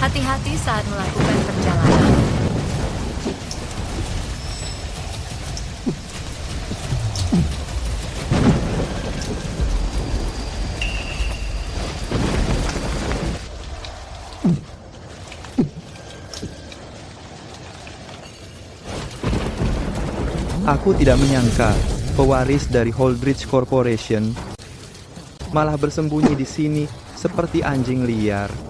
Hati-hati saat melakukan perjalanan. Aku tidak menyangka pewaris dari Holdridge Corporation malah bersembunyi di sini seperti anjing liar.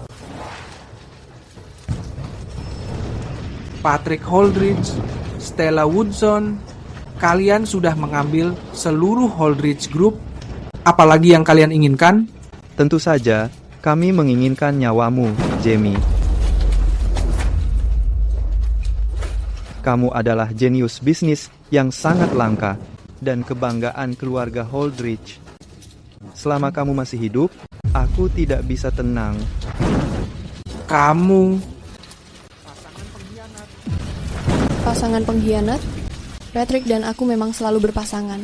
Patrick Holdridge, Stella Woodson, kalian sudah mengambil seluruh Holdridge Group. Apalagi yang kalian inginkan? Tentu saja, kami menginginkan nyawamu, Jamie. Kamu adalah jenius bisnis yang sangat langka dan kebanggaan keluarga Holdridge. Selama kamu masih hidup, aku tidak bisa tenang. Kamu Pasangan pengkhianat? Patrick dan aku memang selalu berpasangan.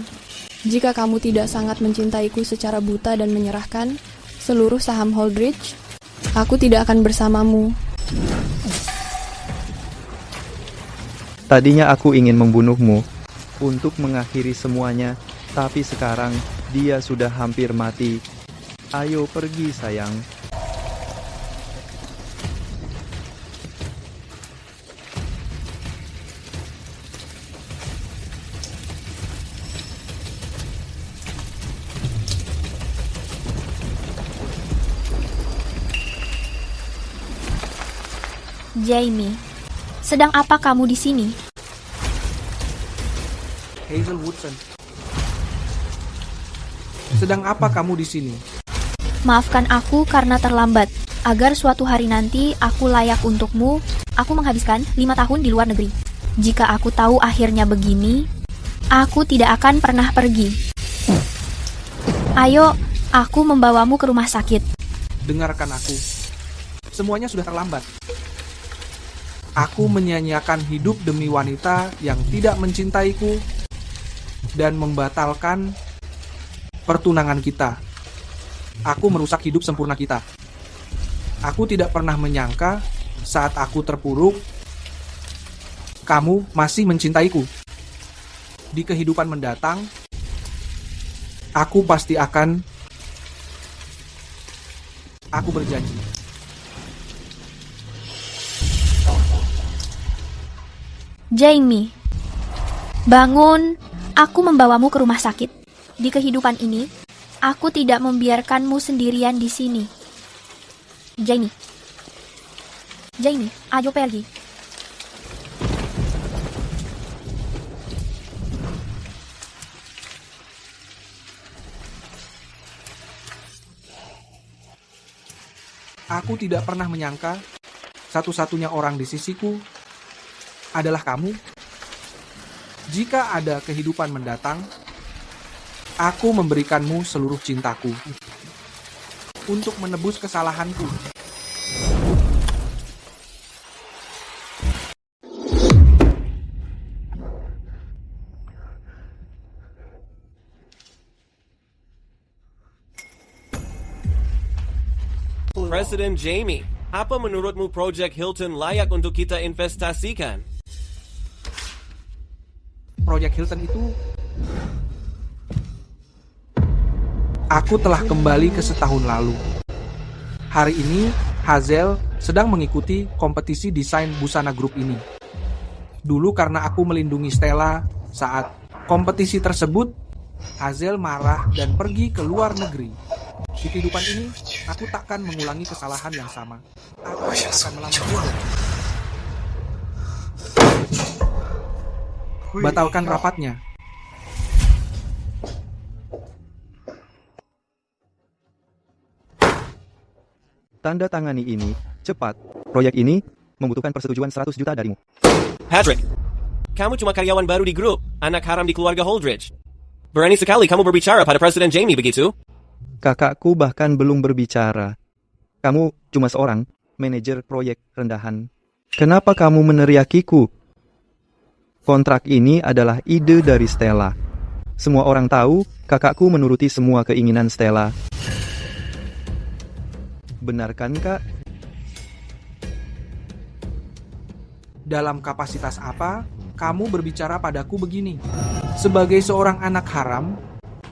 Jika kamu tidak sangat mencintaiku secara buta dan menyerahkan seluruh saham Holdridge, aku tidak akan bersamamu. Tadinya aku ingin membunuhmu untuk mengakhiri semuanya, tapi sekarang dia sudah hampir mati. Ayo pergi, sayang. Jamie, sedang apa kamu di sini? Hazel Woodson. Sedang apa kamu di sini? Maafkan aku karena terlambat. Agar suatu hari nanti aku layak untukmu, aku menghabiskan 5 tahun di luar negeri. Jika aku tahu akhirnya begini, aku tidak akan pernah pergi. Ayo, aku membawamu ke rumah sakit. Dengarkan aku. Semuanya sudah terlambat. Aku menyanyiakan hidup demi wanita yang tidak mencintaiku dan membatalkan pertunangan kita. Aku merusak hidup sempurna kita. Aku tidak pernah menyangka saat aku terpuruk, kamu masih mencintaiku. Di kehidupan mendatang, aku pasti akan... Aku berjanji. Jamie, bangun, aku membawamu ke rumah sakit. Di kehidupan ini, aku tidak membiarkanmu sendirian di sini. Jamie, ayo pergi. Aku tidak pernah menyangka satu-satunya orang di sisiku adalah kamu. Jika ada kehidupan mendatang, aku memberikanmu seluruh cintaku untuk menebus kesalahanku. Presiden Jamie, apa menurutmu Project Hilton layak untuk kita investasikan? Proyek Hilton itu... Aku telah kembali ke setahun lalu. Hari ini, Hazel sedang mengikuti kompetisi desain busana grup ini. Dulu karena aku melindungi Stella saat kompetisi tersebut, Hazel marah dan pergi ke luar negeri. Di kehidupan ini, aku takkan mengulangi kesalahan yang sama. Aku akan melamar dia. Batalkan rapatnya. Tanda tangani ini, cepat. Proyek ini membutuhkan persetujuan 100 juta darimu. Patrick, kamu cuma karyawan baru di grup, anak haram di keluarga Holdridge. Berani sekali kamu berbicara pada Presiden Jamie begitu? Kakakku bahkan belum berbicara. Kamu cuma seorang manajer proyek rendahan. Kenapa kamu meneriakiku? Kontrak ini adalah ide dari Stella. Semua orang tahu kakakku menuruti semua keinginan Stella. Benarkan, Kak? dalam kapasitas apa kamu berbicara padaku begini? Sebagai seorang anak haram,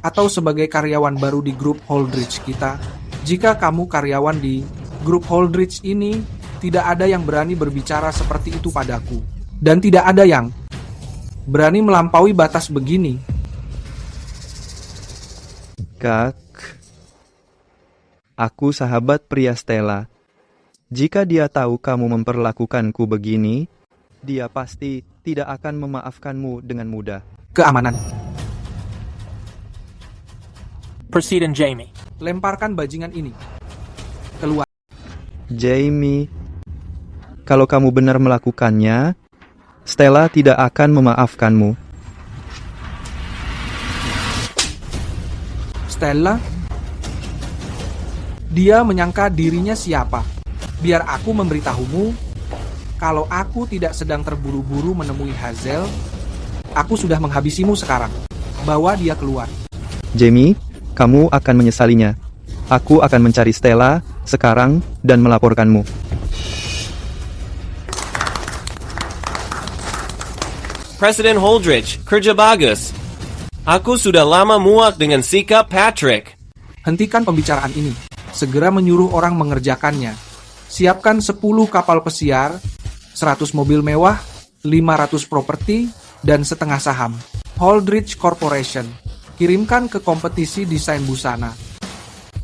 atau sebagai karyawan baru di grup Holdridge kita? Jika kamu karyawan di grup Holdridge ini, tidak ada yang berani berbicara seperti itu padaku. Dan tidak ada yang berani melampaui batas begini. Kak, aku sahabat pria Stella. Jika dia tahu kamu memperlakukanku begini, dia pasti tidak akan memaafkanmu dengan mudah. Keamanan. Proceed and Jamie. Lemparkan bajingan ini. Keluar. Jamie, kalau kamu benar melakukannya, Stella tidak akan memaafkanmu. Stella? Dia menyangka dirinya siapa? Biar aku memberitahumu, kalau aku tidak sedang terburu-buru menemui Hazel, aku sudah menghabisimu sekarang. Bawa dia keluar. Jamie, kamu akan menyesalinya. Aku akan mencari Stella sekarang dan melaporkanmu. Presiden Holdridge, kerja bagus. Aku sudah lama muak dengan sikap Patrick. Hentikan pembicaraan ini. Segera menyuruh orang mengerjakannya. Siapkan 10 kapal pesiar, 100 mobil mewah, 500 properti, dan setengah saham. Holdridge Corporation. Kirimkan ke kompetisi desain busana.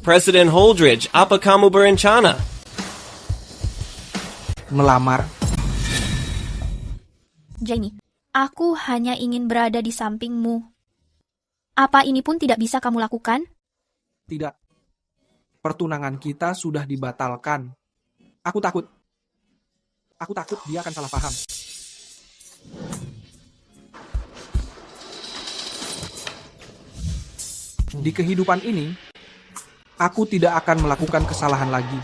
Presiden Holdridge, apa kamu berencana? Melamar. Jamie, aku hanya ingin berada di sampingmu. Apa ini pun tidak bisa kamu lakukan? Tidak. Pertunangan kita sudah dibatalkan. Aku takut dia akan salah paham. Di kehidupan ini, aku tidak akan melakukan kesalahan lagi.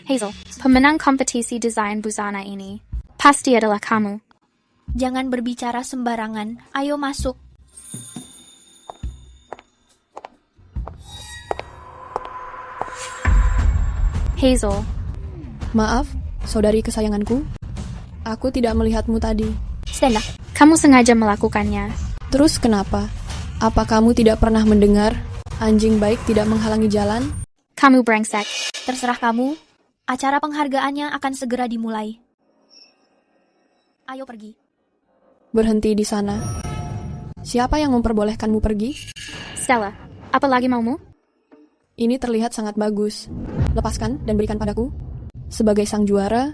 Hazel, pemenang kompetisi desain busana ini pasti adalah kamu. Jangan berbicara sembarangan. Ayo masuk. Hazel, Maaf, saudari kesayanganku. Aku tidak melihatmu tadi. Stella, kamu sengaja melakukannya. Terus kenapa? Apa kamu tidak pernah mendengar anjing baik tidak menghalangi jalan? Kamu brengsek. terserah kamu. Acara penghargaannya akan segera dimulai. Ayo pergi. Berhenti di sana. Siapa yang memperbolehkanmu pergi? Stella, apa lagi maumu? Ini terlihat sangat bagus. Lepaskan dan berikan padaku. Sebagai sang juara,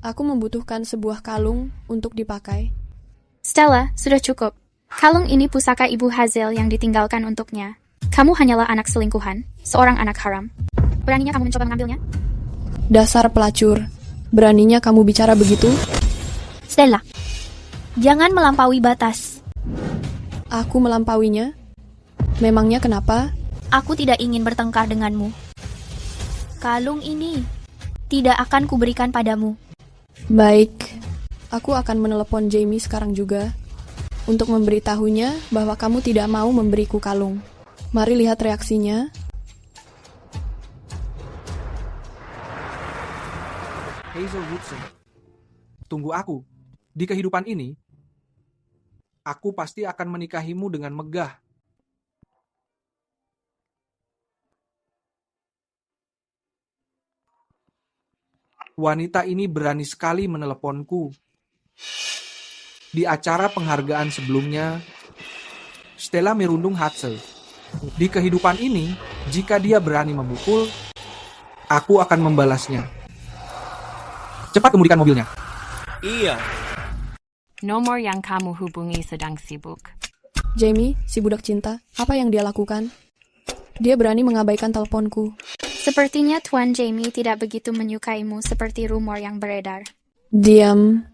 aku membutuhkan sebuah kalung untuk dipakai. Stella, sudah cukup. Kalung ini pusaka Ibu Hazel yang ditinggalkan untuknya. Kamu hanyalah anak selingkuhan, seorang anak haram. Beraninya kamu mencoba mengambilnya? Dasar pelacur. Beraninya kamu bicara begitu? Stella, jangan melampaui batas. Aku melampauinya? Memangnya kenapa? Aku tidak ingin bertengkar denganmu. Kalung ini tidak akan kuberikan padamu. Baik, aku akan menelepon Jamie sekarang juga untuk memberitahunya bahwa kamu tidak mau memberiku kalung. Mari lihat reaksinya. Hazel Woodson, tunggu aku. Di kehidupan ini, aku pasti akan menikahimu dengan megah. Wanita ini berani sekali meneleponku. Di acara penghargaan sebelumnya, Stella merundung Hazel. Di kehidupan ini, jika dia berani memukul, aku akan membalasnya. Cepat kemudikan mobilnya. Iya. Nomor yang kamu hubungi sedang sibuk. Jamie, si budak cinta, apa yang dia lakukan? Dia berani mengabaikan teleponku. Sepertinya Tuan Jamie tidak begitu menyukaimu seperti rumor yang beredar. Diam.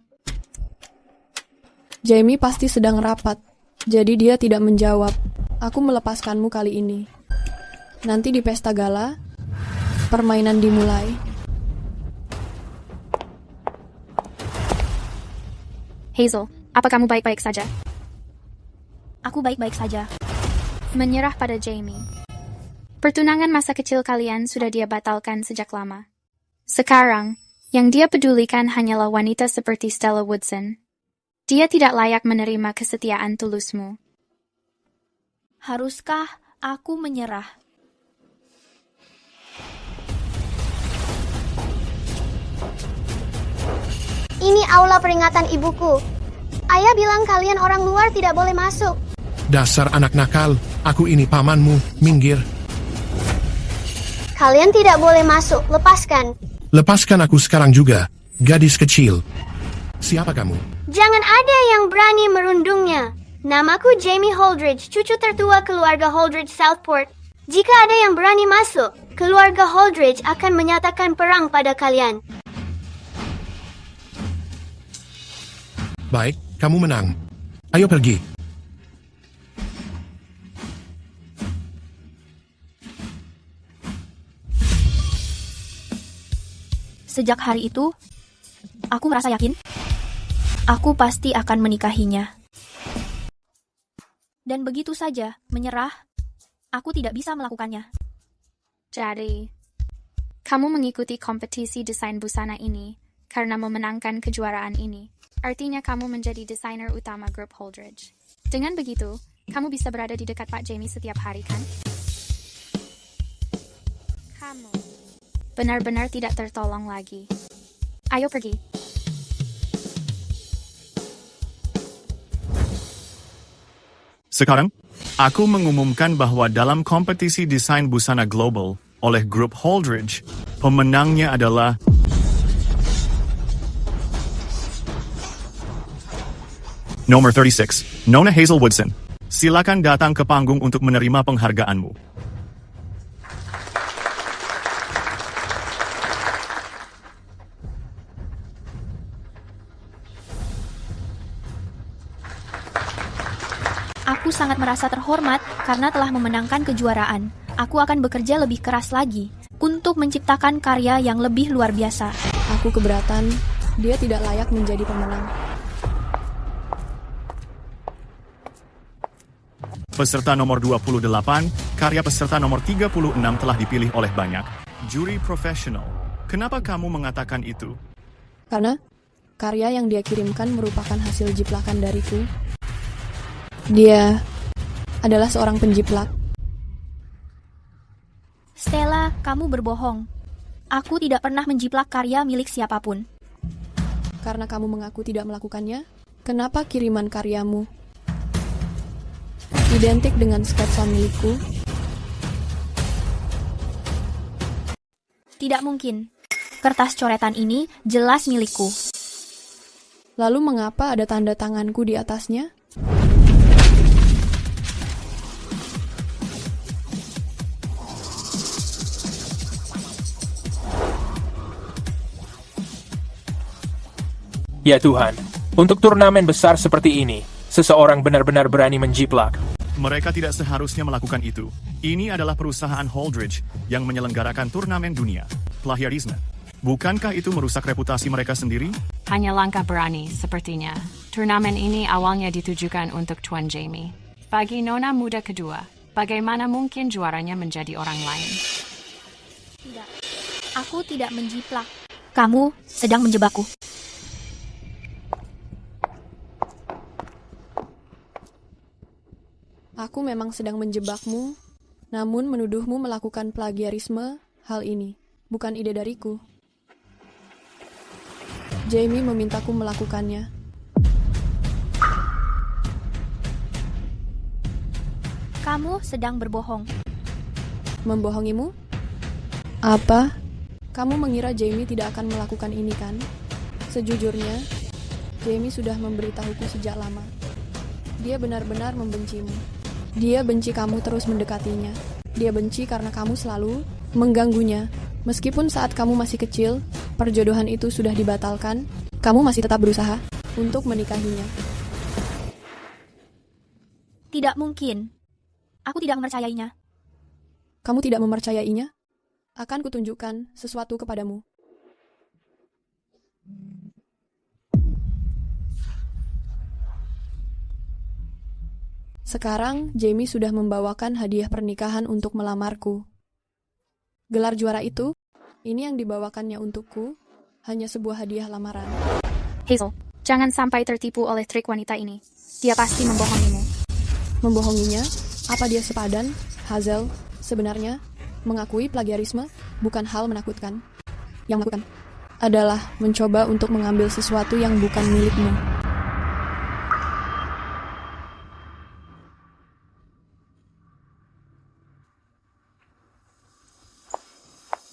Jamie pasti sedang rapat, jadi dia tidak menjawab. Aku melepaskanmu kali ini. Nanti di pesta gala, permainan dimulai. Hazel, apa kamu baik-baik saja? Aku baik-baik saja. Menyerah pada Jamie. Pertunangan masa kecil kalian sudah dia batalkan sejak lama. Sekarang, yang dia pedulikan hanyalah wanita seperti Stella Woodson. Dia tidak layak menerima kesetiaan tulusmu. Haruskah aku menyerah? Ini aula peringatan ibuku. Ayah bilang kalian orang luar tidak boleh masuk. Dasar anak nakal, aku ini pamanmu, minggir. Kalian tidak boleh masuk, lepaskan. Lepaskan aku sekarang juga, gadis kecil. Siapa kamu? Jangan ada yang berani merundungnya. Namaku Jamie Holdridge, cucu tertua keluarga Holdridge Southport. Jika ada yang berani masuk, keluarga Holdridge akan menyatakan perang pada kalian. Baik, kamu menang. Ayo pergi. Sejak hari itu, aku merasa yakin aku pasti akan menikahinya. Dan begitu saja, menyerah, aku tidak bisa melakukannya. Jadi, kamu mengikuti kompetisi desain busana ini karena memenangkan kejuaraan ini. Artinya kamu menjadi desainer utama grup Holdridge. Dengan begitu, kamu bisa berada di dekat Pak Jamie setiap hari, kan? Kamu benar-benar tidak tertolong lagi. Ayo pergi. Sekarang, aku mengumumkan bahwa dalam kompetisi desain busana global oleh grup Holdridge, pemenangnya adalah nomor 36, Nona Hazel Woodson. Silakan datang ke panggung untuk menerima penghargaanmu. Aku sangat merasa terhormat karena telah memenangkan kejuaraan. Aku akan bekerja lebih keras lagi untuk menciptakan karya yang lebih luar biasa. Aku keberatan, dia tidak layak menjadi pemenang. Peserta nomor 28, karya peserta nomor 36 telah dipilih oleh banyak juri profesional. Kenapa kamu mengatakan itu? Karena karya yang dia kirimkan merupakan hasil jiplakan dariku. Dia adalah seorang penjiplak. Stella, kamu berbohong. Aku tidak pernah menjiplak karya milik siapapun. Karena kamu mengaku tidak melakukannya, kenapa kiriman karyamu identik dengan sketsa milikku? Tidak mungkin. Kertas coretan ini jelas milikku. Lalu mengapa ada tanda tanganku di atasnya? Ya Tuhan, untuk turnamen besar seperti ini, seseorang benar-benar berani menjiplak. Mereka tidak seharusnya melakukan itu. Ini adalah perusahaan Holdridge yang menyelenggarakan turnamen dunia. Plagiarisme. Bukankah itu merusak reputasi mereka sendiri? Hanya langkah berani, sepertinya. Turnamen ini awalnya ditujukan untuk Tuan Jamie. Bagi nona muda kedua, bagaimana mungkin juaranya menjadi orang lain? Tidak, aku tidak menjiplak. Kamu sedang menjebakku. Aku memang sedang menjebakmu, namun menuduhmu melakukan plagiarisme, hal ini bukan ide dariku. Jamie memintaku melakukannya. Kamu sedang berbohong. Membohongimu? Apa? Kamu mengira Jamie tidak akan melakukan ini, kan? Sejujurnya, Jamie sudah memberitahuku sejak lama. Dia benar-benar membencimu. Dia benci kamu terus mendekatinya. Dia benci karena kamu selalu mengganggunya. Meskipun saat kamu masih kecil, perjodohan itu sudah dibatalkan, kamu masih tetap berusaha untuk menikahinya. Tidak mungkin. Aku tidak mempercayainya. Kamu tidak mempercayainya? Akan kutunjukkan sesuatu kepadamu. Sekarang, Jamie sudah membawakan hadiah pernikahan untuk melamarku. Gelar juara itu, ini yang dibawakannya untukku, hanya sebuah hadiah lamaran. Hazel, jangan sampai tertipu oleh trik wanita ini. Dia pasti membohongimu. Membohonginya? Apa dia sepadan? Hazel, sebenarnya, mengakui plagiarisme bukan hal menakutkan. Yang menakutkan adalah mencoba untuk mengambil sesuatu yang bukan milikmu.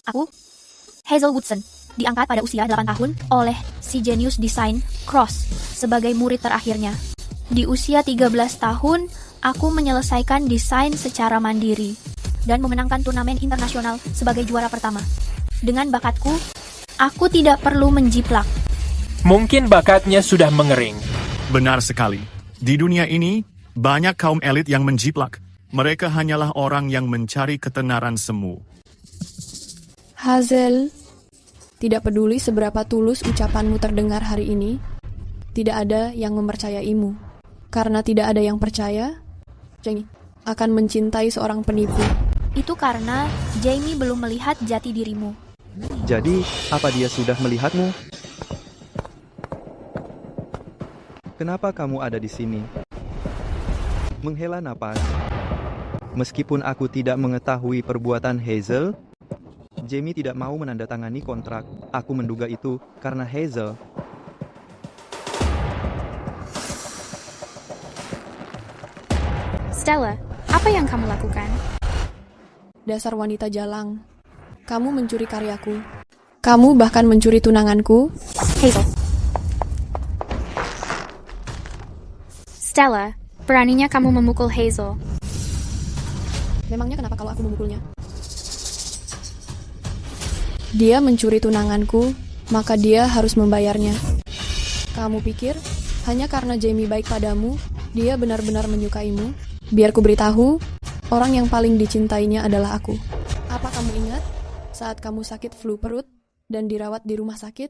Aku, Hazel Woodson, diangkat pada usia 8 tahun oleh si jenius desain Cross sebagai murid terakhirnya. Di usia 13 tahun, aku menyelesaikan desain secara mandiri dan memenangkan turnamen internasional sebagai juara pertama. Dengan bakatku, aku tidak perlu menjiplak. Mungkin bakatnya sudah mengering. Benar sekali. Di dunia ini, banyak kaum elit yang menjiplak. Mereka hanyalah orang yang mencari ketenaran semu. Hazel, tidak peduli seberapa tulus ucapanmu terdengar hari ini, tidak ada yang mempercayaimu. Karena tidak ada yang percaya, Jamie akan mencintai seorang penipu. Itu karena Jamie belum melihat jati dirimu. Jadi, apa dia sudah melihatmu? Kenapa kamu ada di sini? Menghela napas. Meskipun aku tidak mengetahui perbuatan Hazel, Jamie tidak mau menandatangani kontrak. Aku menduga itu karena Hazel. Stella, apa yang kamu lakukan? Dasar wanita jalang. Kamu mencuri karyaku. Kamu bahkan mencuri tunanganku. Hazel. Stella, beraninya kamu memukul Hazel. Memangnya kenapa kalau aku memukulnya? Dia mencuri tunanganku, maka dia harus membayarnya. Kamu pikir, hanya karena Jamie baik padamu, dia benar-benar menyukaimu? Biar ku beritahu, orang yang paling dicintainya adalah aku. Apa kamu ingat saat kamu sakit flu perut dan dirawat di rumah sakit?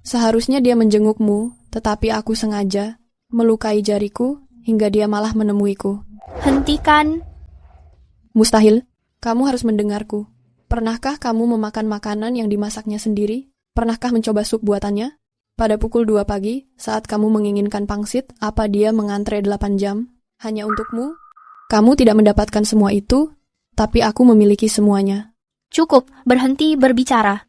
Seharusnya dia menjengukmu, tetapi aku sengaja melukai jariku hingga dia malah menemuiku. Hentikan. Mustahil, kamu harus mendengarku. Pernahkah kamu memakan makanan yang dimasaknya sendiri? Pernahkah mencoba sup buatannya? Pada pukul 2 pagi, saat kamu menginginkan pangsit, apa dia mengantre 8 jam? Hanya untukmu? Kamu tidak mendapatkan semua itu, tapi aku memiliki semuanya. Cukup, berhenti berbicara.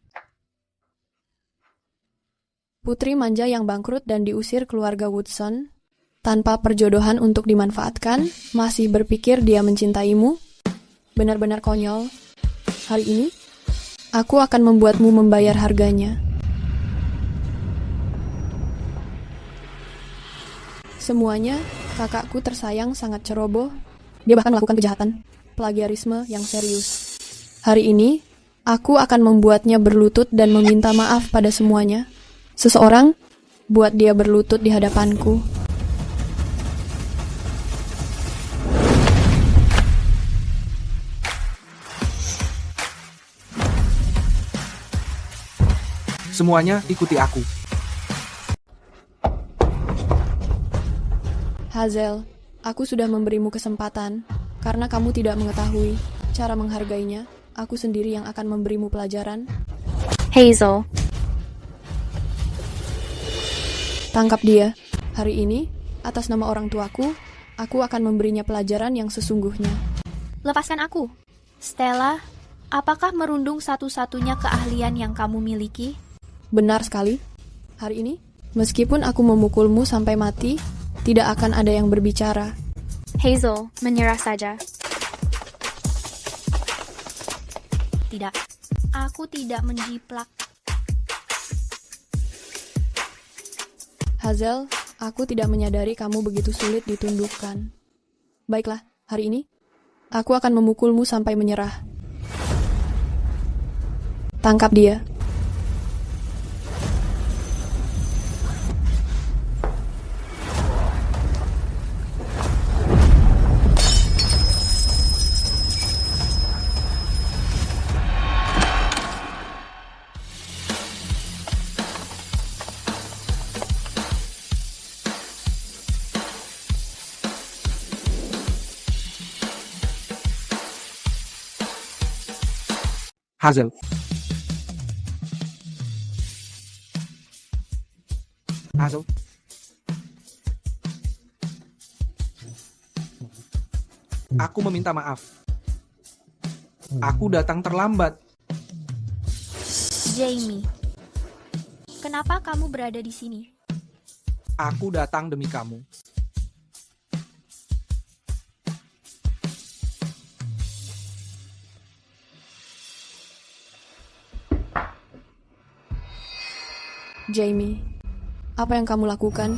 Putri manja yang bangkrut dan diusir keluarga Woodson, tanpa perjodohan untuk dimanfaatkan, masih berpikir dia mencintaimu? Benar-benar konyol. Hari ini, aku akan membuatmu membayar harganya. Semuanya, kakakku tersayang sangat ceroboh. Dia bahkan melakukan kejahatan, plagiarisme yang serius. Hari ini, aku akan membuatnya berlutut dan meminta maaf pada semuanya. Seseorang, buat dia berlutut di hadapanku. Semuanya ikuti aku. Hazel, aku sudah memberimu kesempatan. Karena kamu tidak mengetahui cara menghargainya, aku sendiri yang akan memberimu pelajaran. Hazel. Tangkap dia. Hari ini, atas nama orang tuaku, aku akan memberinya pelajaran yang sesungguhnya. Lepaskan aku. Stella, apakah merundung satu-satunya keahlian yang kamu miliki? Benar sekali. Hari ini, meskipun aku memukulmu sampai mati, tidak akan ada yang berbicara. Hazel, menyerah saja. Tidak, aku tidak menjiplak. Hazel, aku tidak menyadari kamu begitu sulit ditundukkan. Baiklah, hari ini, aku akan memukulmu sampai menyerah. Tangkap dia. Hazel. Hazel. Aku meminta maaf. Aku datang terlambat. Jamie, kenapa kamu berada di sini? Aku datang demi kamu. Jamie, apa yang kamu lakukan?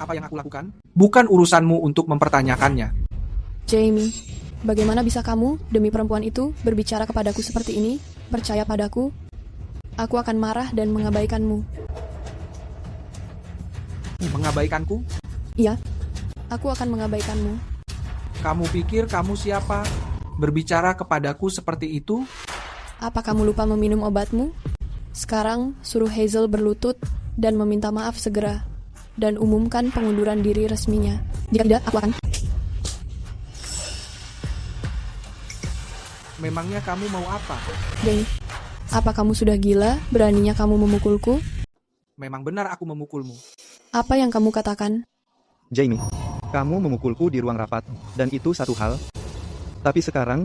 Apa yang aku lakukan? Bukan urusanmu untuk mempertanyakannya. Jamie, bagaimana bisa kamu, demi perempuan itu, berbicara kepadaku seperti ini? Percaya padaku, aku akan marah dan mengabaikanmu. Mengabaikanku? Iya, aku akan mengabaikanmu. Kamu pikir kamu siapa? Berbicara kepadaku seperti itu? Apa kamu lupa meminum obatmu? Sekarang, suruh Hazel berlutut dan meminta maaf segera. Dan umumkan pengunduran diri resminya. Jika tidak, aku akan... Memangnya kamu mau apa? Jamie, apa kamu sudah gila? Beraninya kamu memukulku? Memang benar aku memukulmu. Apa yang kamu katakan? Jamie, kamu memukulku di ruang rapat, dan itu satu hal. Tapi sekarang,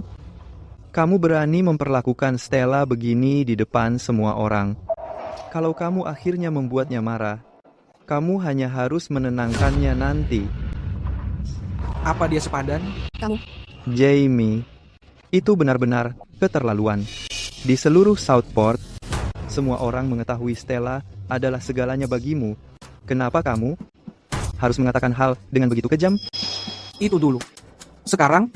kamu berani memperlakukan Stella begini di depan semua orang. Kalau kamu akhirnya membuatnya marah, kamu hanya harus menenangkannya nanti. Apa dia sepadan? Kamu. Jamie, itu benar-benar keterlaluan. Di seluruh Southport, semua orang mengetahui Stella adalah segalanya bagimu. Kenapa kamu harus mengatakan hal dengan begitu kejam? Itu dulu. Sekarang,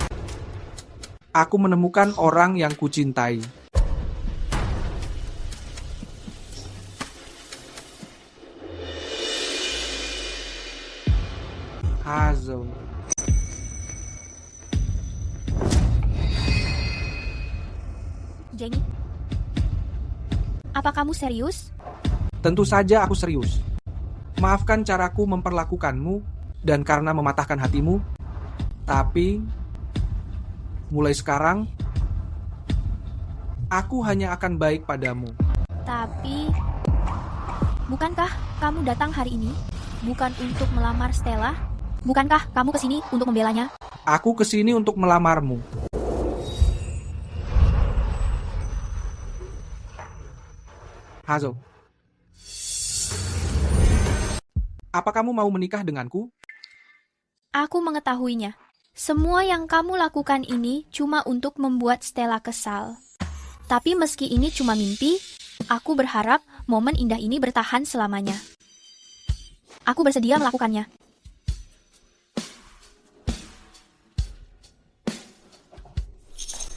aku menemukan orang yang kucintai. Hazel. Jamie, apa kamu serius? Tentu saja aku serius. Maafkan caraku memperlakukanmu dan karena mematahkan hatimu. Tapi, mulai sekarang, aku hanya akan baik padamu. Tapi, bukankah kamu datang hari ini bukan untuk melamar Stella? Bukankah kamu kesini untuk membelanya? Aku kesini untuk melamarmu. Hazel. Apa kamu mau menikah denganku? Aku mengetahuinya. Semua yang kamu lakukan ini cuma untuk membuat Stella kesal. Tapi meski ini cuma mimpi, aku berharap momen indah ini bertahan selamanya. Aku bersedia melakukannya.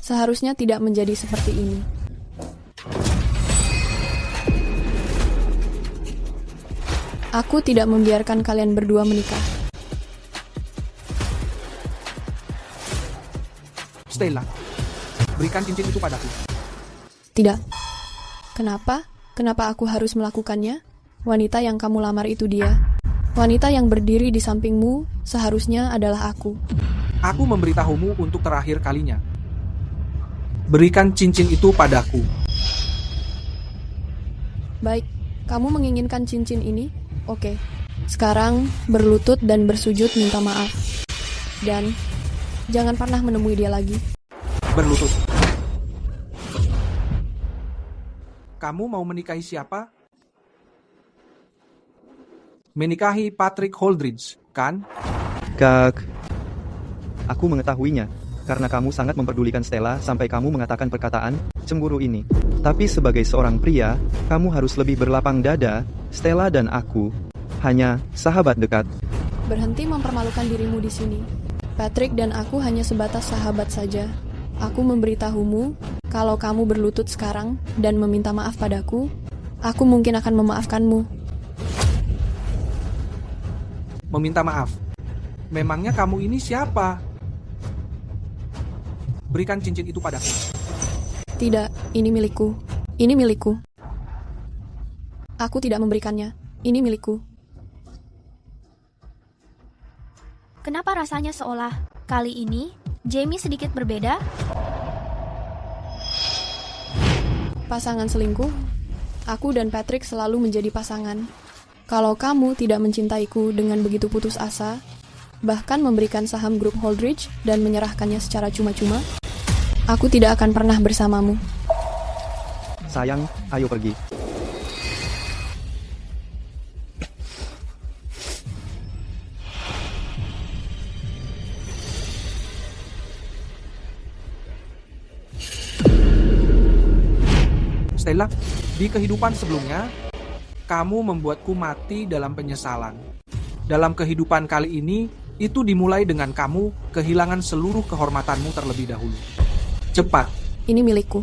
Seharusnya tidak menjadi seperti ini. Aku tidak membiarkan kalian berdua menikah. Stella, berikan cincin itu padaku. Tidak. Kenapa? Kenapa aku harus melakukannya? Wanita yang kamu lamar itu dia. Wanita yang berdiri di sampingmu seharusnya adalah aku. Aku memberitahumu untuk terakhir kalinya. Berikan cincin itu padaku. Baik, kamu menginginkan cincin ini? Oke. Sekarang berlutut dan bersujud minta maaf. Dan jangan pernah menemui dia lagi. Berlutut. Kamu mau menikahi siapa? Menikahi Patrick Holdridge, kan? Kak, aku mengetahuinya. Karena kamu sangat memperdulikan Stella sampai kamu mengatakan perkataan cemburu ini. Tapi sebagai seorang pria, kamu harus lebih berlapang dada. Stella dan aku hanya sahabat dekat. Berhenti mempermalukan dirimu di sini. Patrick dan aku hanya sebatas sahabat saja. Aku memberitahumu, kalau kamu berlutut sekarang dan meminta maaf padaku, aku mungkin akan memaafkanmu. Meminta maaf? Memangnya kamu ini siapa? Berikan cincin itu padaku. Tidak, ini milikku. Ini milikku. Aku tidak memberikannya. Ini milikku. Kenapa rasanya seolah kali ini Jamie sedikit berbeda? Pasangan selingkuh? Aku dan Patrick selalu menjadi pasangan. Kalau kamu tidak mencintaiku dengan begitu putus asa, bahkan memberikan saham grup Holdridge dan menyerahkannya secara cuma-cuma, aku tidak akan pernah bersamamu. Sayang, ayo pergi. Stella, di kehidupan sebelumnya, kamu membuatku mati dalam penyesalan. Dalam kehidupan kali ini, itu dimulai dengan kamu kehilangan seluruh kehormatanmu terlebih dahulu. Cepat. Ini milikku.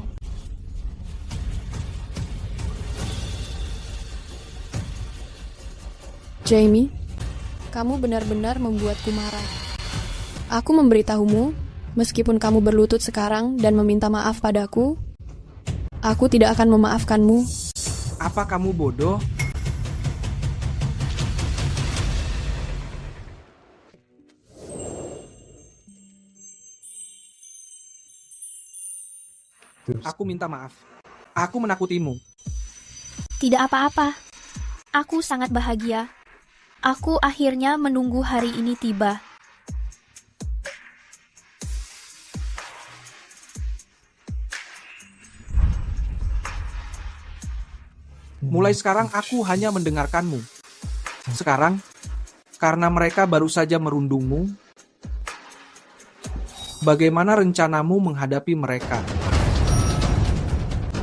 Jamie, kamu benar-benar membuatku marah. Aku memberitahumu, meskipun kamu berlutut sekarang dan meminta maaf padaku, aku tidak akan memaafkanmu. Apa kamu bodoh? Aku minta maaf. Aku menakutimu. Tidak apa-apa. Aku sangat bahagia. Aku akhirnya menunggu hari ini tiba. Mulai sekarang aku hanya mendengarkanmu. Sekarang, karena mereka baru saja merundungmu, bagaimana rencanamu menghadapi mereka?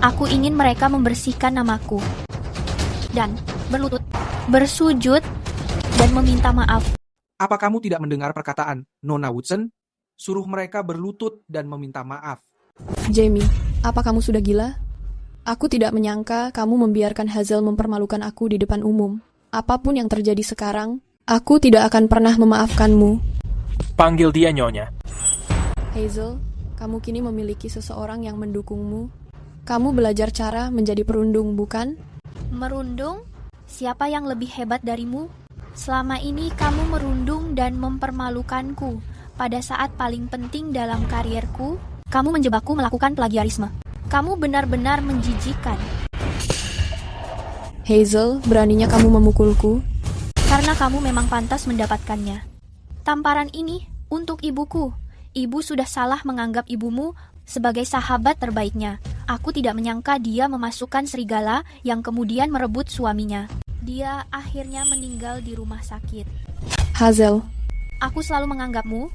Aku ingin mereka membersihkan namaku. Dan berlutut, bersujud, dan meminta maaf. Apa kamu tidak mendengar perkataan Nona Woodson? Suruh mereka berlutut dan meminta maaf. Jamie, apa kamu sudah gila? Aku tidak menyangka kamu membiarkan Hazel mempermalukan aku di depan umum. Apapun yang terjadi sekarang, aku tidak akan pernah memaafkanmu. Panggil dia Nyonya. Hazel, kamu kini memiliki seseorang yang mendukungmu. Kamu belajar cara menjadi perundung, bukan? Merundung? Siapa yang lebih hebat darimu? Selama ini kamu merundung dan mempermalukanku. Pada saat paling penting dalam karierku, kamu menjebakku melakukan plagiarisme. Kamu benar-benar menjijikkan. Hazel, beraninya kamu memukulku? Karena kamu memang pantas mendapatkannya. Tamparan ini untuk ibuku. Ibu sudah salah menganggap ibumu sebagai sahabat terbaiknya. Aku tidak menyangka dia memasukkan serigala yang kemudian merebut suaminya. Dia akhirnya meninggal di rumah sakit. Hazel, aku selalu menganggapmu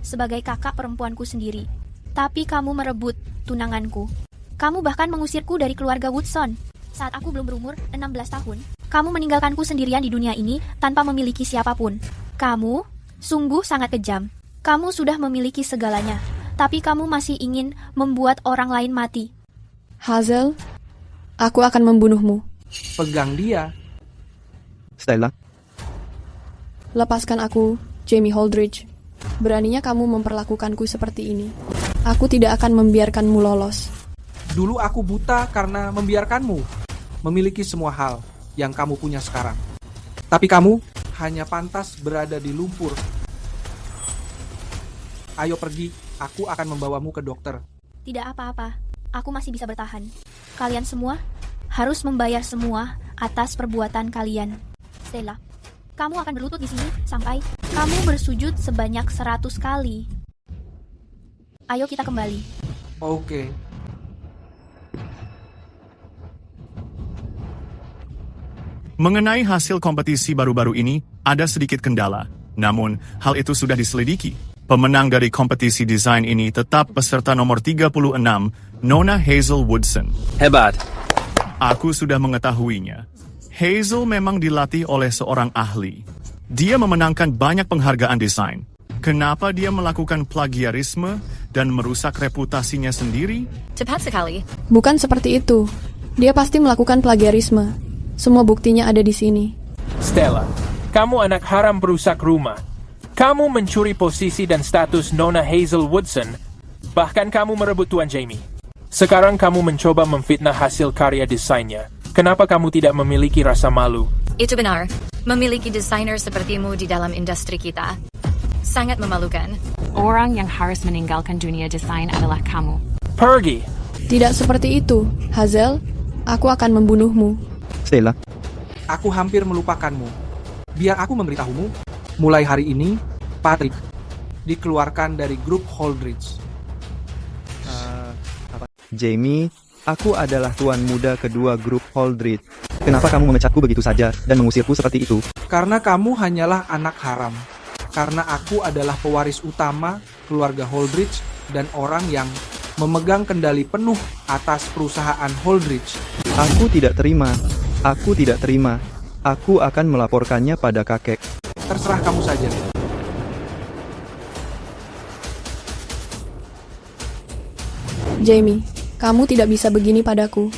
sebagai kakak perempuanku sendiri. Tapi kamu merebut tunanganku. Kamu bahkan mengusirku dari keluarga Woodson. Saat aku belum berumur 16 tahun, kamu meninggalkanku sendirian di dunia ini tanpa memiliki siapapun. Kamu sungguh sangat kejam. Kamu sudah memiliki segalanya, tapi kamu masih ingin membuat orang lain mati. Hazel, aku akan membunuhmu. Pegang dia. Stella. Lepaskan aku, Jamie Holdridge. Beraninya kamu memperlakukanku seperti ini. Aku tidak akan membiarkanmu lolos. Dulu aku buta karena membiarkanmu memiliki semua hal yang kamu punya sekarang. Tapi kamu hanya pantas berada di lumpur. Ayo pergi, aku akan membawamu ke dokter. Tidak apa-apa, aku masih bisa bertahan. Kalian semua harus membayar semua atas perbuatan kalian. Stella, kamu akan berlutut di sini sampai kamu bersujud sebanyak 100 kali. Ayo kita kembali. Oke. Mengenai hasil kompetisi baru-baru ini, ada sedikit kendala. Namun, hal itu sudah diselidiki. Pemenang dari kompetisi desain ini tetap peserta nomor 36, Nona Hazel Woodson. Hebat. Aku sudah mengetahuinya. Hazel memang dilatih oleh seorang ahli. Dia memenangkan banyak penghargaan desain. Kenapa dia melakukan plagiarisme dan merusak reputasinya sendiri? Tepat sekali. Bukan seperti itu. Dia pasti melakukan plagiarisme. Semua buktinya ada di sini. Stella, kamu anak haram perusak rumah. Kamu mencuri posisi dan status Nona Hazel Woodson. Bahkan kamu merebut Tuan Jamie. Sekarang kamu mencoba memfitnah hasil karya desainnya. Kenapa kamu tidak memiliki rasa malu? Itu benar. Memiliki desainer sepertimu di dalam industri kita sangat memalukan. Orang yang harus meninggalkan dunia desain adalah kamu. Pergi. Tidak seperti itu, Hazel. Aku akan membunuhmu. Stella, Aku hampir melupakanmu. Biar aku memberitahumu, mulai hari ini, Patrick dikeluarkan dari grup Holdridge. Jamie, aku adalah tuan muda kedua grup Holdridge. Kenapa kamu memecatku begitu saja dan mengusirku seperti itu? Karena kamu hanyalah anak haram. Karena aku adalah pewaris utama keluarga Holdridge dan orang yang memegang kendali penuh atas perusahaan Holdridge. Aku tidak terima. Aku tidak terima. Aku akan melaporkannya pada kakek. Terserah kamu saja. Jamie, kamu tidak bisa begini padaku.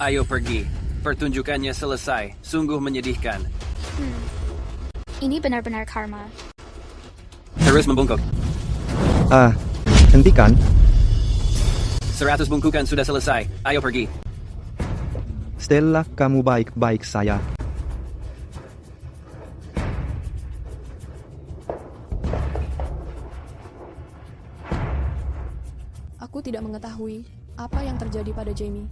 Ayo pergi. Pertunjukannya selesai. Sungguh menyedihkan. Ini benar-benar karma. Terus membungkuk. Hentikan. 100 bungkukan sudah selesai. Ayo pergi. Stella, kamu baik-baik saya. Aku tidak mengetahui apa yang terjadi pada Jamie.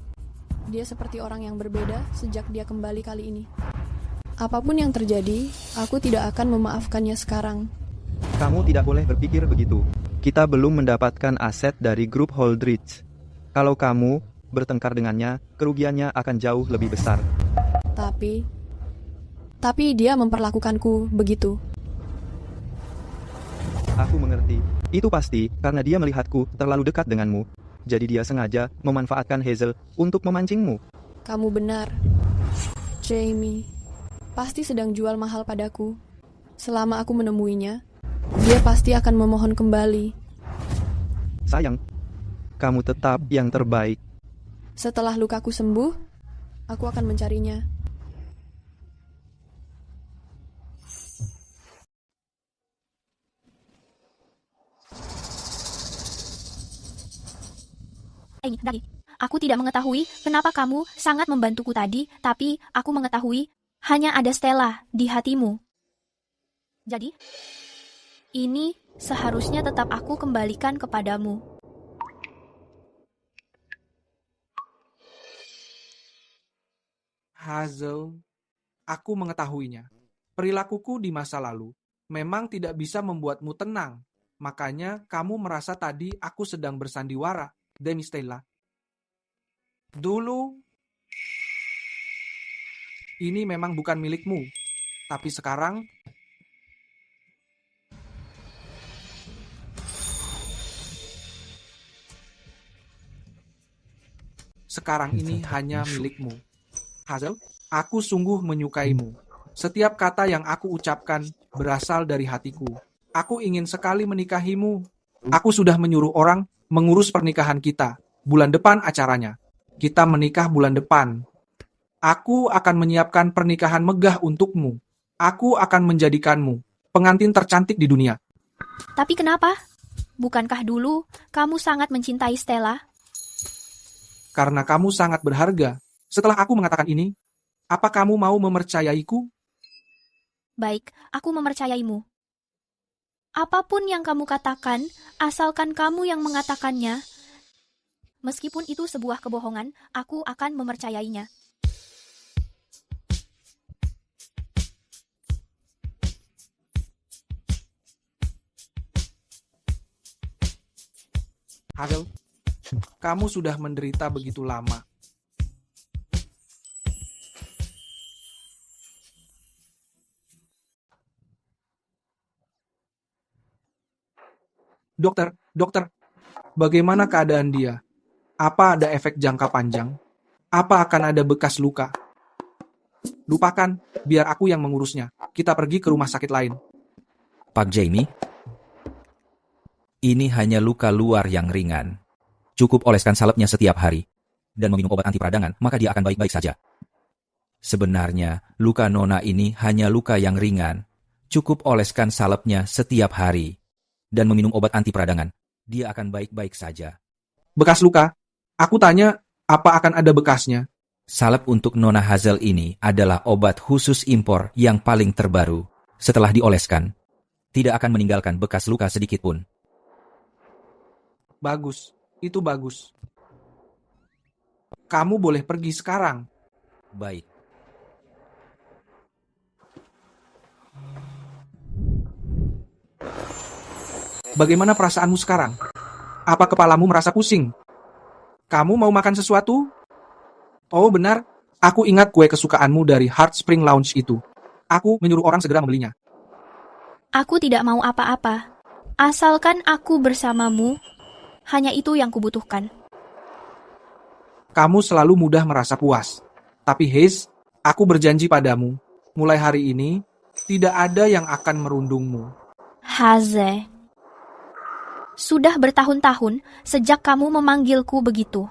Dia seperti orang yang berbeda sejak dia kembali kali ini. Apapun yang terjadi, aku tidak akan memaafkannya sekarang. Kamu tidak boleh berpikir begitu. Kita belum mendapatkan aset dari grup Holdridge. Kalau kamu bertengkar dengannya, kerugiannya akan jauh lebih besar. Tapi dia memperlakukanku begitu. Aku mengerti. Itu pasti karena dia melihatku terlalu dekat denganmu. Jadi dia sengaja memanfaatkan Hazel untuk memancingmu. Kamu benar. Jamie pasti sedang jual mahal padaku. Selama aku menemuinya, dia pasti akan memohon kembali. Sayang, kamu tetap yang terbaik. Setelah lukaku sembuh, aku akan mencarinya. Dagi, aku tidak mengetahui kenapa kamu sangat membantuku tadi, tapi aku mengetahui hanya ada Stella di hatimu. Jadi, ini seharusnya tetap aku kembalikan kepadamu. Hazel, aku mengetahuinya. Perilakuku di masa lalu memang tidak bisa membuatmu tenang. Makanya kamu merasa tadi aku sedang bersandiwara, demi Stella. Dulu, ini memang bukan milikmu. Tapi sekarang, ini hanya milikmu. Hazel, aku sungguh menyukaimu. Setiap kata yang aku ucapkan berasal dari hatiku. Aku ingin sekali menikahimu. Aku sudah menyuruh orang mengurus pernikahan kita. Bulan depan acaranya. Kita menikah bulan depan. Aku akan menyiapkan pernikahan megah untukmu. Aku akan menjadikanmu pengantin tercantik di dunia. Tapi kenapa? Bukankah dulu kamu sangat mencintai Stella? Karena kamu sangat berharga. Setelah aku mengatakan ini, apa kamu mau mempercayaiku? Baik, aku mempercayaimu. Apapun yang kamu katakan, asalkan kamu yang mengatakannya, meskipun itu sebuah kebohongan, aku akan mempercayainya. Hazel, kamu sudah menderita begitu lama. Dokter, bagaimana keadaan dia? Apa ada efek jangka panjang? Apa akan ada bekas luka? Lupakan, biar aku yang mengurusnya. Kita pergi ke rumah sakit lain. Pak Jamie, ini hanya luka luar yang ringan. Cukup oleskan salepnya setiap hari dan meminum obat anti peradangan, maka dia akan baik-baik saja. Sebenarnya, luka Nona ini hanya luka yang ringan. Cukup oleskan salepnya setiap hari dan meminum obat anti peradangan. Dia akan baik-baik saja. Bekas luka? Aku tanya, apa akan ada bekasnya? Salep untuk Nona Hazel ini adalah obat khusus impor yang paling terbaru. Setelah dioleskan, tidak akan meninggalkan bekas luka sedikit pun. Bagus, itu bagus. Kamu boleh pergi sekarang. Baik. Bagaimana perasaanmu sekarang? Apa kepalamu merasa pusing? Kamu mau makan sesuatu? Oh benar, aku ingat kue kesukaanmu dari Hard Spring Lounge itu. Aku menyuruh orang segera membelinya. Aku tidak mau apa-apa. Asalkan aku bersamamu, hanya itu yang kubutuhkan. Kamu selalu mudah merasa puas. Tapi Hayes, aku berjanji padamu, mulai hari ini, tidak ada yang akan merundungmu. Haze. Sudah bertahun-tahun sejak kamu memanggilku begitu.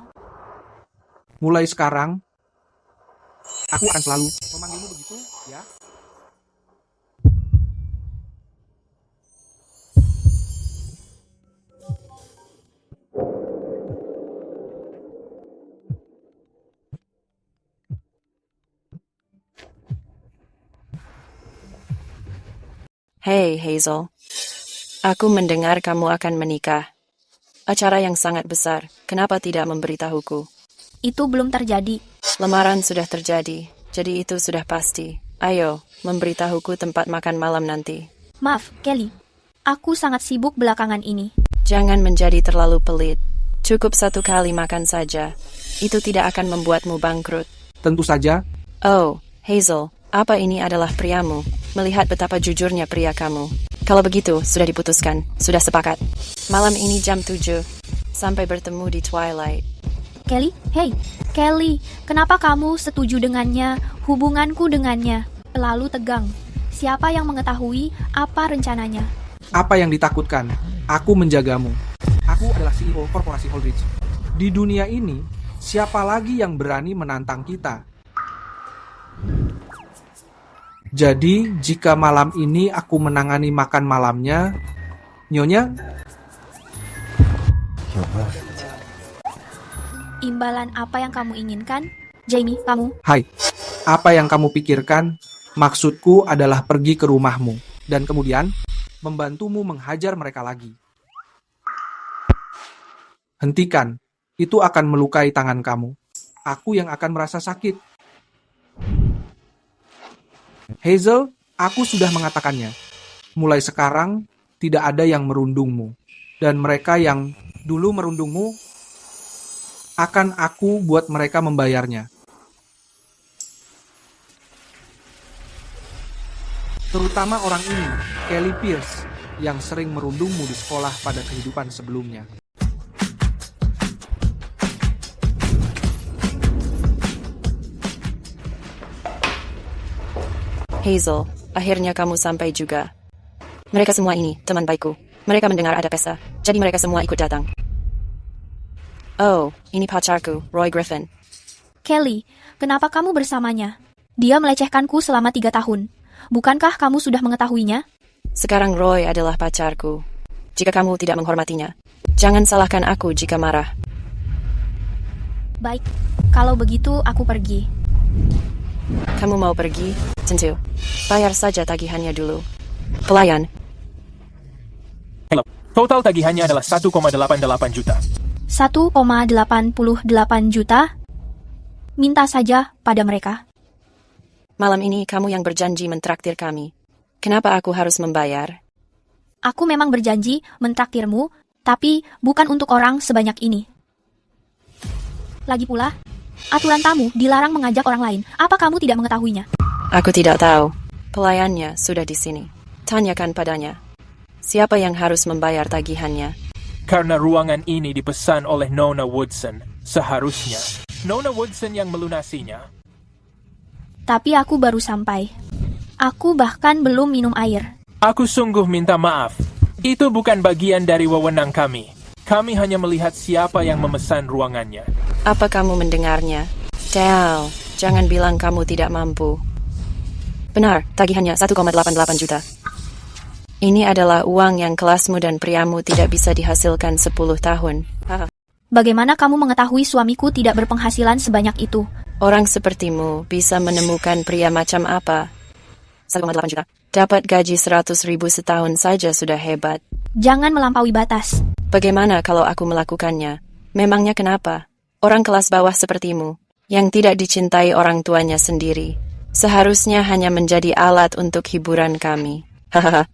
Mulai sekarang, aku akan selalu memanggilmu begitu, ya? Hey, Hazel. Aku mendengar kamu akan menikah. Acara yang sangat besar. Kenapa tidak memberitahuku? Itu belum terjadi. Lamaran sudah terjadi, jadi itu sudah pasti. Ayo, memberitahuku tempat makan malam nanti. Maaf, Kelly. Aku sangat sibuk belakangan ini. Jangan menjadi terlalu pelit. Cukup satu kali makan saja. Itu tidak akan membuatmu bangkrut. Tentu saja. Oh, Hazel, apa ini adalah priamu? Melihat betapa jujurnya pria kamu. Kalau begitu, sudah diputuskan. Sudah sepakat. Malam ini jam 7. Sampai bertemu di Twilight. Kelly, hey, Kelly, kenapa kamu setuju dengannya? Hubunganku dengannya lalu tegang. Siapa yang mengetahui apa rencananya? Apa yang ditakutkan? Aku menjagamu. Aku adalah CEO korporasi Holdridge. Di dunia ini, siapa lagi yang berani menantang kita? Jadi, jika malam ini aku menangani makan malamnya, Nyonya? Imbalan apa yang kamu inginkan? Jamie, kamu? Hai, apa yang kamu pikirkan? Maksudku adalah pergi ke rumahmu, dan kemudian membantumu menghajar mereka lagi. Hentikan, itu akan melukai tangan kamu. Aku yang akan merasa sakit. Hazel, aku sudah mengatakannya. Mulai sekarang, tidak ada yang merundungmu. Dan mereka yang dulu merundungmu, akan aku buat mereka membayarnya. Terutama orang ini, Kelly Pierce, yang sering merundungmu di sekolah pada kehidupan sebelumnya. Hazel, akhirnya kamu sampai juga. Mereka semua ini, teman baikku. Mereka mendengar ada pesta, jadi mereka semua ikut datang. Oh, ini pacarku, Roy Griffin. Kelly, kenapa kamu bersamanya? Dia melecehkanku selama 3 tahun. Bukankah kamu sudah mengetahuinya? Sekarang Roy adalah pacarku. Jika kamu tidak menghormatinya, jangan salahkan aku jika marah. Baik, kalau begitu aku pergi. Kamu mau pergi? Tentu. Bayar saja tagihannya dulu. Pelayan. Hello. Total tagihannya adalah 1,88 juta. 1,88 juta? Minta saja pada mereka. Malam ini kamu yang berjanji mentraktir kami. Kenapa aku harus membayar? Aku memang berjanji mentraktirmu, tapi bukan untuk orang sebanyak ini. Lagi pula, aturan tamu dilarang mengajak orang lain. Apa kamu tidak mengetahuinya? Aku tidak tahu. Pelayannya sudah di sini. Tanyakan padanya. Siapa yang harus membayar tagihannya? Karena ruangan ini dipesan oleh Nona Woodson, seharusnya Nona Woodson yang melunasinya. Tapi aku baru sampai. Aku bahkan belum minum air. Aku sungguh minta maaf. Itu bukan bagian dari wewenang kami. Kami hanya melihat siapa yang memesan ruangannya. Apa kamu mendengarnya? Dal, jangan bilang kamu tidak mampu. Benar, tagihannya 1,88 juta. Ini adalah uang yang kelasmu dan priamu tidak bisa dihasilkan 10 tahun. Bagaimana kamu mengetahui suamiku tidak berpenghasilan sebanyak itu? Orang sepertimu bisa menemukan pria macam apa? 1,8 juta. Dapat gaji 100.000 setahun saja sudah hebat. Jangan melampaui batas. Bagaimana kalau aku melakukannya? Memangnya kenapa? Orang kelas bawah sepertimu, yang tidak dicintai orang tuanya sendiri, seharusnya hanya menjadi alat untuk hiburan kami. Hahaha.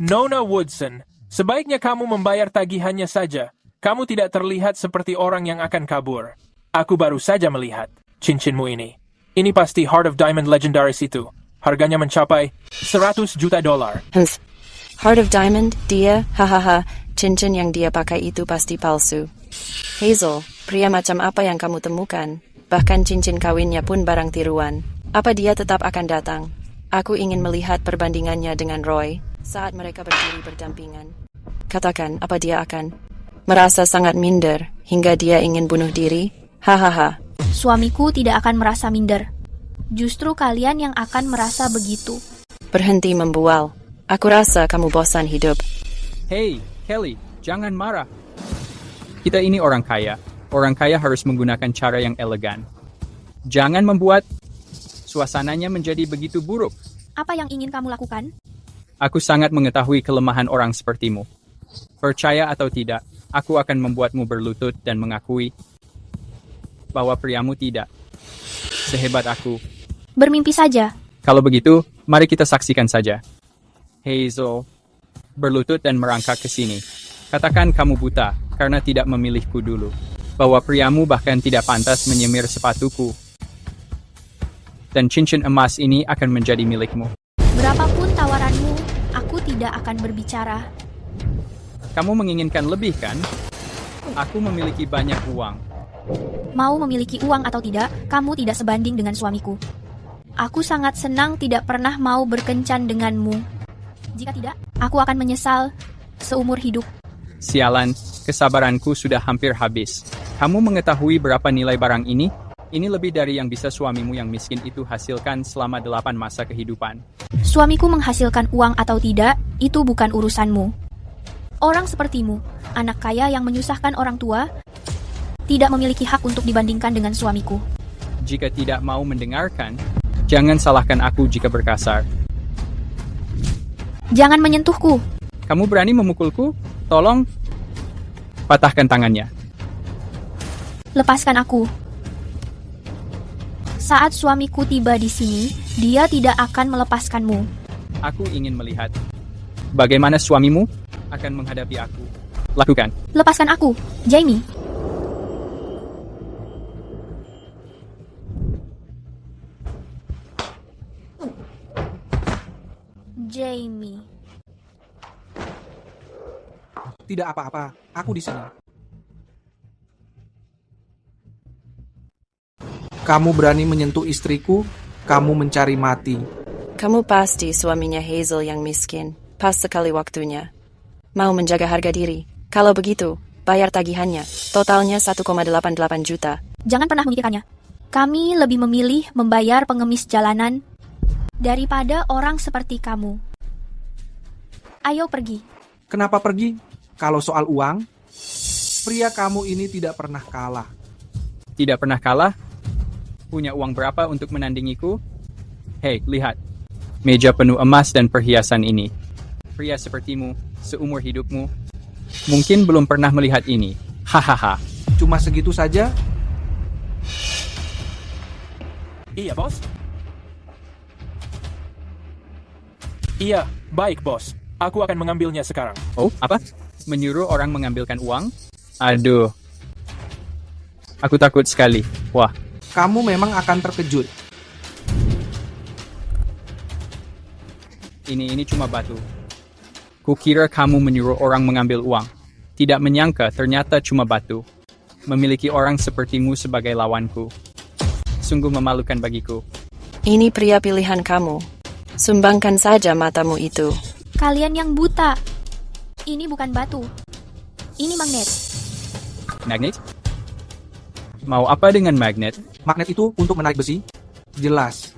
Nona Woodson, sebaiknya kamu membayar tagihannya saja. Kamu tidak terlihat seperti orang yang akan kabur. Aku baru saja melihat cincinmu ini. Ini pasti Heart of Diamond Legendaris itu. Harganya mencapai $100 juta. Heart of Diamond, dia, hahaha, cincin yang dia pakai itu pasti palsu. Hazel, pria macam apa yang kamu temukan? Bahkan cincin kawinnya pun barang tiruan. Apa dia tetap akan datang? Aku ingin melihat perbandingannya dengan Roy saat mereka berdiri berdampingan. Katakan, apa dia akan merasa sangat minder hingga dia ingin bunuh diri? Hahaha. Suamiku tidak akan merasa minder. Justru kalian yang akan merasa begitu. Berhenti membual. Aku rasa kamu bosan hidup. Hey, Kelly, jangan marah. Kita ini orang kaya. Orang kaya harus menggunakan cara yang elegan. Jangan membuat suasananya menjadi begitu buruk. Apa yang ingin kamu lakukan? Aku sangat mengetahui kelemahan orang sepertimu. Percaya atau tidak, aku akan membuatmu berlutut dan mengakui bahwa priamu tidak sehebat aku. Bermimpi saja. Kalau begitu, mari kita saksikan saja. Hazel, berlutut dan merangkak ke sini. Katakan kamu buta karena tidak memilihku dulu. Bahwa priamu bahkan tidak pantas menyemir sepatuku. Dan cincin emas ini akan menjadi milikmu. Berapapun tawaranmu, aku tidak akan berbicara. Kamu menginginkan lebih, kan? Aku memiliki banyak uang. Mau memiliki uang atau tidak, kamu tidak sebanding dengan suamiku. Aku sangat senang tidak pernah mau berkencan denganmu. Jika tidak, aku akan menyesal seumur hidup. Sialan, kesabaranku sudah hampir habis. Kamu mengetahui berapa nilai barang ini? Ini lebih dari yang bisa suamimu yang miskin itu hasilkan selama 8 masa kehidupan. Suamiku menghasilkan uang atau tidak, itu bukan urusanmu. Orang sepertimu, anak kaya yang menyusahkan orang tua, tidak memiliki hak untuk dibandingkan dengan suamiku. Jika tidak mau mendengarkan, jangan salahkan aku jika berkasar. Jangan menyentuhku. Kamu berani memukulku? Tolong, patahkan tangannya. Lepaskan aku. Saat suamiku tiba di sini, dia tidak akan melepaskanmu. Aku ingin melihat bagaimana suamimu akan menghadapi aku. Lakukan. Lepaskan aku, Jamie. Jamie. Tidak apa-apa, aku di sini. Kamu berani menyentuh istriku, kamu mencari mati. Kamu pasti suaminya Hazel yang miskin. Pas sekali waktunya. Mau menjaga harga diri. Kalau begitu, bayar tagihannya. Totalnya 1,88 juta. Jangan pernah memikirkannya. Kami lebih memilih membayar pengemis jalanan daripada orang seperti kamu. Ayo pergi. Kenapa pergi? Kalau soal uang, pria kamu ini tidak pernah kalah. Tidak pernah kalah? Punya uang berapa untuk menandingiku? Hei, lihat. Meja penuh emas dan perhiasan ini. Pria sepertimu, seumur hidupmu, mungkin belum pernah melihat ini. Hahaha. Cuma segitu saja? Iya, bos. Iya, baik, bos. Aku akan mengambilnya sekarang. Oh, apa? Menyuruh orang mengambilkan uang? Aduh. Aku takut sekali. Wah. Kamu memang akan terkejut. Ini cuma batu. Kukira kamu menyuruh orang mengambil uang. Tidak menyangka ternyata cuma batu. Memiliki orang sepertimu sebagai lawanku. Sungguh memalukan bagiku. Ini pria pilihan kamu. Sumbangkan saja matamu itu. Kalian yang buta. Ini bukan batu. Ini magnet. Magnet? Mau apa dengan magnet? Magnet itu untuk menarik besi? Jelas.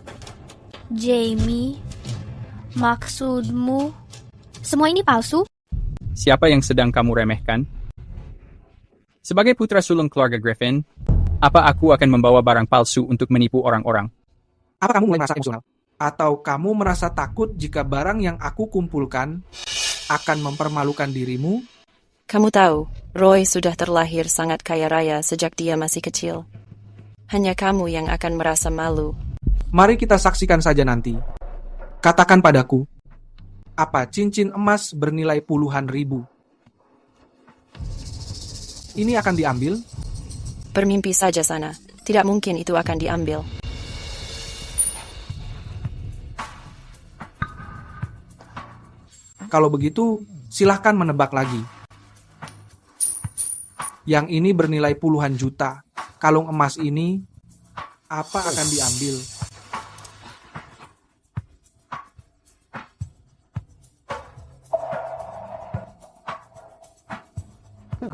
Jamie, maksudmu semua ini palsu? Siapa yang sedang kamu remehkan? Sebagai putra sulung keluarga Griffin, apa aku akan membawa barang palsu untuk menipu orang-orang? Apa kamu mulai merasa emosional? Atau kamu merasa takut jika barang yang aku kumpulkan akan mempermalukan dirimu? Kamu tahu, Roy sudah terlahir sangat kaya raya sejak dia masih kecil. Hanya kamu yang akan merasa malu. Mari kita saksikan saja nanti. Katakan padaku, apa cincin emas bernilai puluhan ribu ini akan diambil? Bermimpi saja sana. Tidak mungkin itu akan diambil. Kalau begitu, silahkan menebak lagi. Yang ini bernilai puluhan juta. Kalung emas ini, apa akan diambil?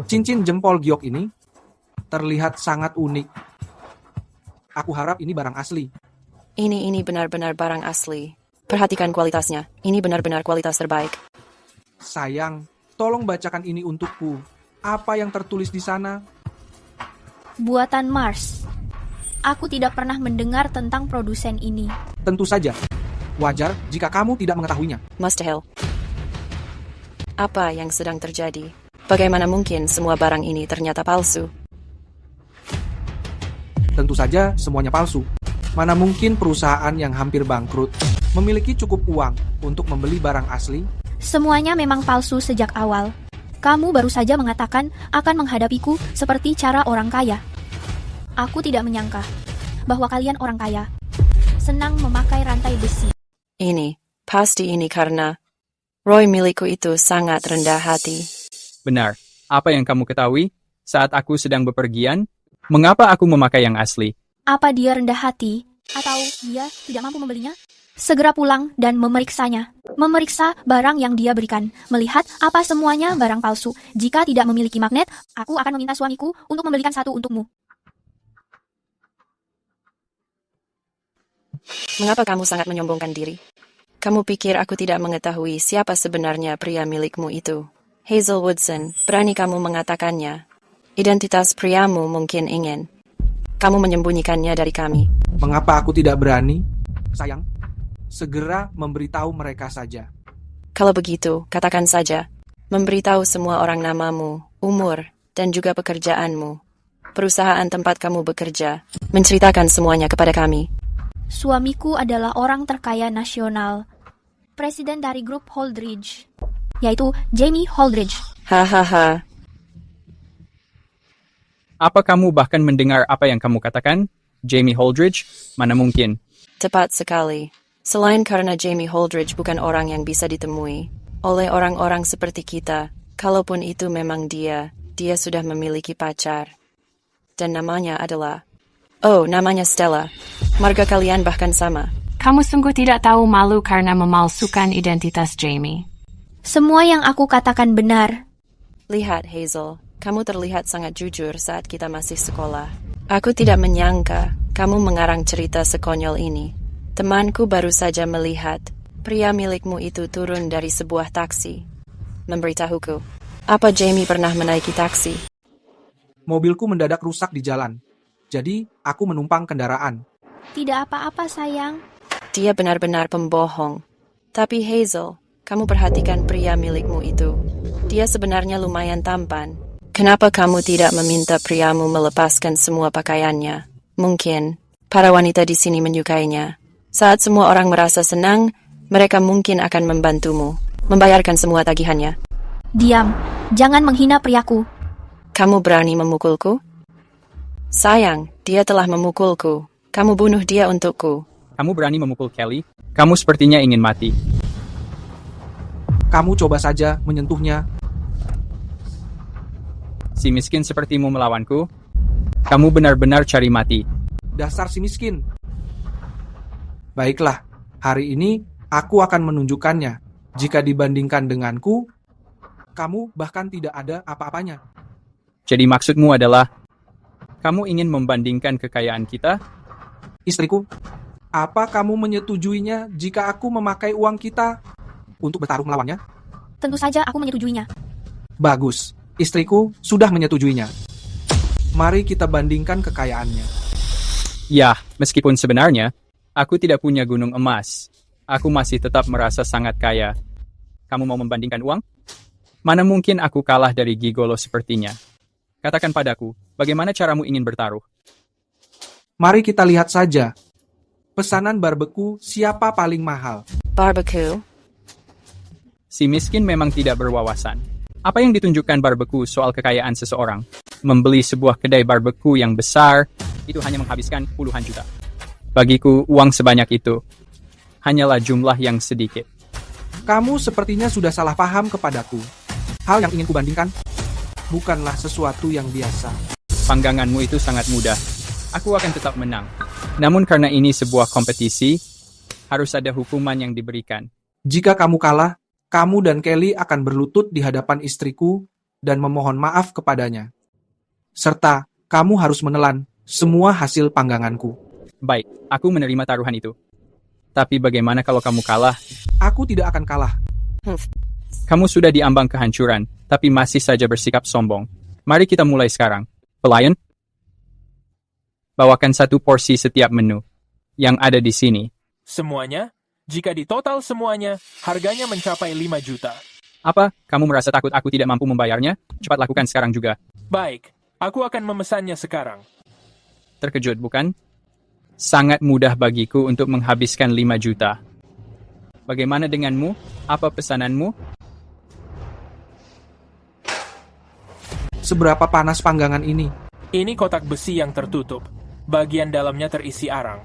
Cincin jempol giok ini terlihat sangat unik. Aku harap ini barang asli. Ini benar-benar barang asli. Perhatikan kualitasnya. Ini benar-benar kualitas terbaik. Sayang, tolong bacakan ini untukku. Apa yang tertulis di sana? Buatan Mars. Aku tidak pernah mendengar tentang produsen ini. Tentu saja. Wajar jika kamu tidak mengetahuinya. Mustahil. Apa yang sedang terjadi? Bagaimana mungkin semua barang ini ternyata palsu? Tentu saja semuanya palsu. Mana mungkin perusahaan yang hampir bangkrut memiliki cukup uang untuk membeli barang asli? Semuanya memang palsu sejak awal. Kamu baru saja mengatakan akan menghadapiku seperti cara orang kaya. Aku tidak menyangka bahwa kalian orang kaya senang memakai rantai besi. Pasti ini karena Roy milikku itu sangat rendah hati. Benar. Apa yang kamu ketahui saat aku sedang bepergian? Mengapa aku memakai yang asli? Apa dia rendah hati? Atau dia tidak mampu membelinya? Segera pulang dan memeriksanya. Memeriksa barang yang dia berikan. Melihat apa semuanya barang palsu. Jika tidak memiliki magnet, aku akan meminta suamiku untuk membelikan satu untukmu. Mengapa kamu sangat menyombongkan diri? Kamu pikir aku tidak mengetahui siapa sebenarnya pria milikmu itu? Hazel Woodson, berani kamu mengatakannya. Identitas priamu mungkin ingin kamu menyembunyikannya dari kami. Mengapa aku tidak berani? Sayang, segera memberitahu mereka saja. Kalau begitu, katakan saja. Memberitahu semua orang namamu, umur, dan juga pekerjaanmu. Perusahaan tempat kamu bekerja. Menceritakan semuanya kepada kami. Suamiku adalah orang terkaya nasional. Presiden dari grup Holdridge, yaitu Jamie Holdridge. Hahaha. Apa kamu bahkan mendengar apa yang kamu katakan? Jamie Holdridge? Mana mungkin. Tepat sekali. Selain karena Jamie Holdridge bukan orang yang bisa ditemui oleh orang-orang seperti kita, kalaupun itu memang dia sudah memiliki pacar. Dan namanya adalah... namanya Stella. Marga kalian bahkan sama. Kamu sungguh tidak tahu malu karena memalsukan identitas Jamie. Semua yang aku katakan benar. Lihat, Hazel. Kamu terlihat sangat jujur saat kita masih sekolah. Aku tidak menyangka kamu mengarang cerita sekonyol ini. Temanku baru saja melihat pria milikmu itu turun dari sebuah taksi. Memberitahuku, apa Jamie pernah menaiki taksi? Mobilku mendadak rusak di jalan. Jadi, aku menumpang kendaraan. Tidak apa-apa, sayang. Dia benar-benar pembohong. Tapi Hazel, kamu perhatikan pria milikmu itu. Dia sebenarnya lumayan tampan. Kenapa kamu tidak meminta priamu melepaskan semua pakaiannya? Mungkin para wanita di sini menyukainya. Saat semua orang merasa senang, mereka mungkin akan membantumu, membayarkan semua tagihannya. Diam, jangan menghina priaku. Kamu berani memukulku? Sayang, dia telah memukulku. Kamu bunuh dia untukku. Kamu berani memukul Kelly? Kamu sepertinya ingin mati. Kamu coba saja menyentuhnya. Si miskin sepertimu melawanku? Kamu benar-benar cari mati. Dasar si miskin. Baiklah, hari ini aku akan menunjukkannya. Jika dibandingkan denganku, kamu bahkan tidak ada apa-apanya. Jadi maksudmu adalah, kamu ingin membandingkan kekayaan kita? Istriku, apa kamu menyetujuinya jika aku memakai uang kita untuk bertarung melawannya? Tentu saja aku menyetujuinya. Bagus. Istriku sudah menyetujuinya. Mari kita bandingkan kekayaannya. Ya, meskipun sebenarnya, aku tidak punya gunung emas. Aku masih tetap merasa sangat kaya. Kamu mau membandingkan uang? Mana mungkin aku kalah dari gigolo sepertinya? Katakan padaku, bagaimana caramu ingin bertaruh? Mari kita lihat saja. Pesanan barbeku siapa paling mahal? Barbecue. Si miskin memang tidak berwawasan. Apa yang ditunjukkan barbeku soal kekayaan seseorang? Membeli sebuah kedai barbeku yang besar, itu hanya menghabiskan puluhan juta. Bagiku, uang sebanyak itu hanyalah jumlah yang sedikit. Kamu sepertinya sudah salah paham kepadaku. Hal yang ingin kubandingkan bukanlah sesuatu yang biasa. Pangganganmu itu sangat mudah. Aku akan tetap menang. Namun karena ini sebuah kompetisi, harus ada hukuman yang diberikan. Jika kamu kalah, kamu dan Kelly akan berlutut di hadapan istriku dan memohon maaf kepadanya. Serta, kamu harus menelan semua hasil pangganganku. Baik, aku menerima taruhan itu. Tapi bagaimana kalau kamu kalah? Aku tidak akan kalah. Kamu sudah diambang kehancuran, tapi masih saja bersikap sombong. Mari kita mulai sekarang. Pelayan, bawakan 1 porsi setiap menu yang ada di sini. Semuanya? Jika ditotal semuanya, harganya mencapai 5 juta. Apa? Kamu merasa takut aku tidak mampu membayarnya? Cepat lakukan sekarang juga. Baik, aku akan memesannya sekarang. Terkejut, bukan? Sangat mudah bagiku untuk menghabiskan 5 juta. Bagaimana denganmu? Apa pesananmu? Seberapa panas panggangan ini? Ini kotak besi yang tertutup. Bagian dalamnya terisi arang.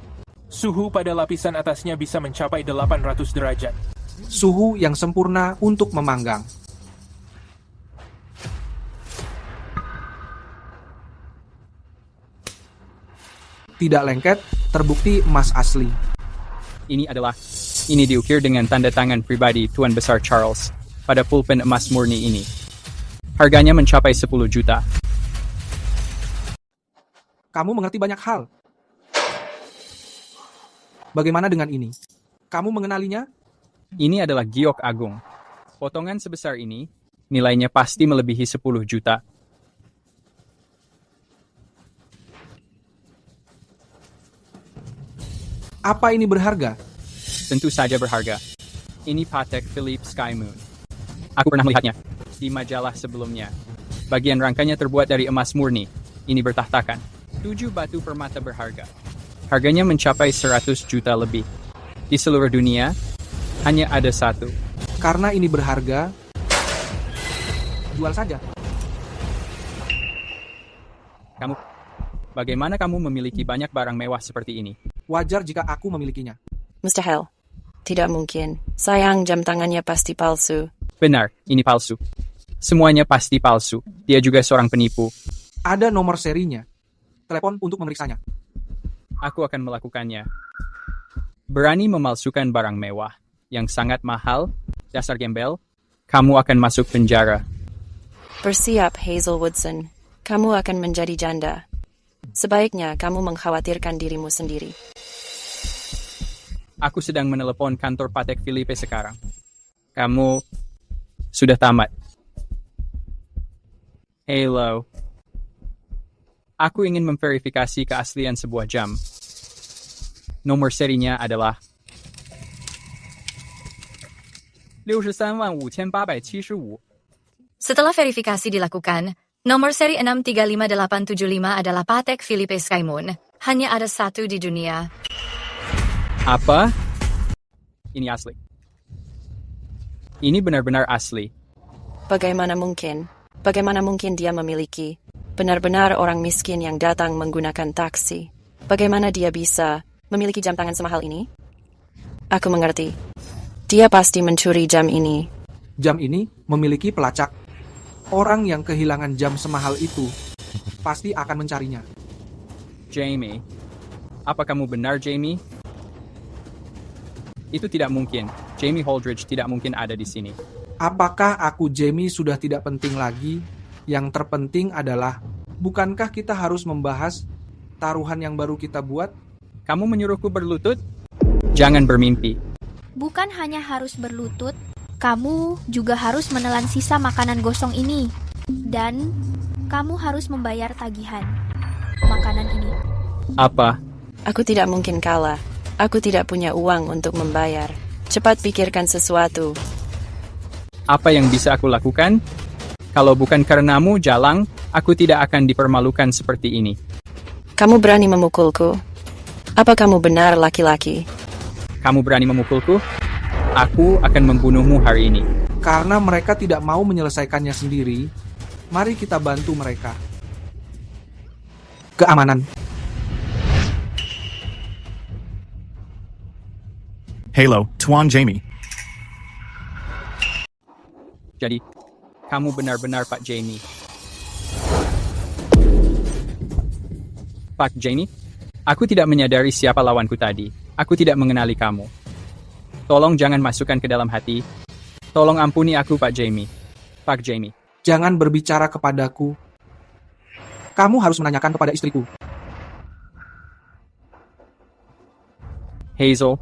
Suhu pada lapisan atasnya bisa mencapai 800 derajat. Suhu yang sempurna untuk memanggang. Tidak lengket, terbukti emas asli. Ini diukir dengan tanda tangan pribadi Tuan Besar Charles pada pulpen emas murni ini. Harganya mencapai 10 juta. Kamu mengerti banyak hal. Bagaimana dengan ini? Kamu mengenalinya? Ini adalah giok agung. Potongan sebesar ini, nilainya pasti melebihi 10 juta. Apa ini berharga? Tentu saja berharga. Ini Patek Philippe Sky Moon. Aku pernah melihatnya di majalah sebelumnya. Bagian rangkanya terbuat dari emas murni. Ini bertahtakan. 7 batu permata berharga. Harganya mencapai 100 juta lebih. Di seluruh dunia, hanya ada 1. Karena ini berharga, jual saja. Bagaimana kamu memiliki banyak barang mewah seperti ini? Wajar jika aku memilikinya. Mustahil. Tidak mungkin. Sayang, jam tangannya pasti palsu. Benar, ini palsu. Semuanya pasti palsu. Dia juga seorang penipu. Ada nomor serinya. Telepon untuk memeriksanya. Aku akan melakukannya. Berani memalsukan barang mewah yang sangat mahal, dasar gembel, kamu akan masuk penjara. Bersiap, Hazel Woodson. Kamu akan menjadi janda. Sebaiknya kamu mengkhawatirkan dirimu sendiri. Aku sedang menelepon kantor Patek Philippe sekarang. Kamu sudah tamat. Hello. Aku ingin memverifikasi keaslian sebuah jam. Nomor serinya adalah 63.575. Setelah verifikasi dilakukan, nomor seri 635875 adalah Patek Philippe Sky Moon. Hanya ada 1 di dunia. Apa? Ini asli. Ini benar-benar asli. Bagaimana mungkin? Bagaimana mungkin dia memiliki benar-benar orang miskin yang datang menggunakan taksi? Bagaimana dia bisa memiliki jam tangan semahal ini? Aku mengerti. Dia pasti mencuri jam ini. Jam ini memiliki pelacak. Orang yang kehilangan jam semahal itu pasti akan mencarinya. Jamie. Apa kamu benar, Jamie? Itu tidak mungkin. Jamie Holdridge tidak mungkin ada di sini. Apakah aku Jamie sudah tidak penting lagi? Yang terpenting adalah, bukankah kita harus membahas taruhan yang baru kita buat? Kamu menyuruhku berlutut? Jangan bermimpi. Bukan hanya harus berlutut, kamu juga harus menelan sisa makanan gosong ini. Dan kamu harus membayar tagihan makanan ini. Apa? Aku tidak mungkin kalah. Aku tidak punya uang untuk membayar. Cepat pikirkan sesuatu. Apa yang bisa aku lakukan? Kalau bukan karenamu, Jalang, aku tidak akan dipermalukan seperti ini. Kamu berani memukulku? Apa kamu benar laki-laki? Kamu berani memukulku? Aku akan membunuhmu hari ini. Karena mereka tidak mau menyelesaikannya sendiri, mari kita bantu mereka. Keamanan. Halo, Tuan Jamie. Jadi, kamu benar-benar Pak Jamie. Pak Jamie, aku tidak menyadari siapa lawanku tadi. Aku tidak mengenali kamu. Tolong jangan masukkan ke dalam hati. Tolong ampuni aku, Pak Jamie. Pak Jamie. Jangan berbicara kepadaku. Kamu harus menanyakan kepada istriku. Hazel,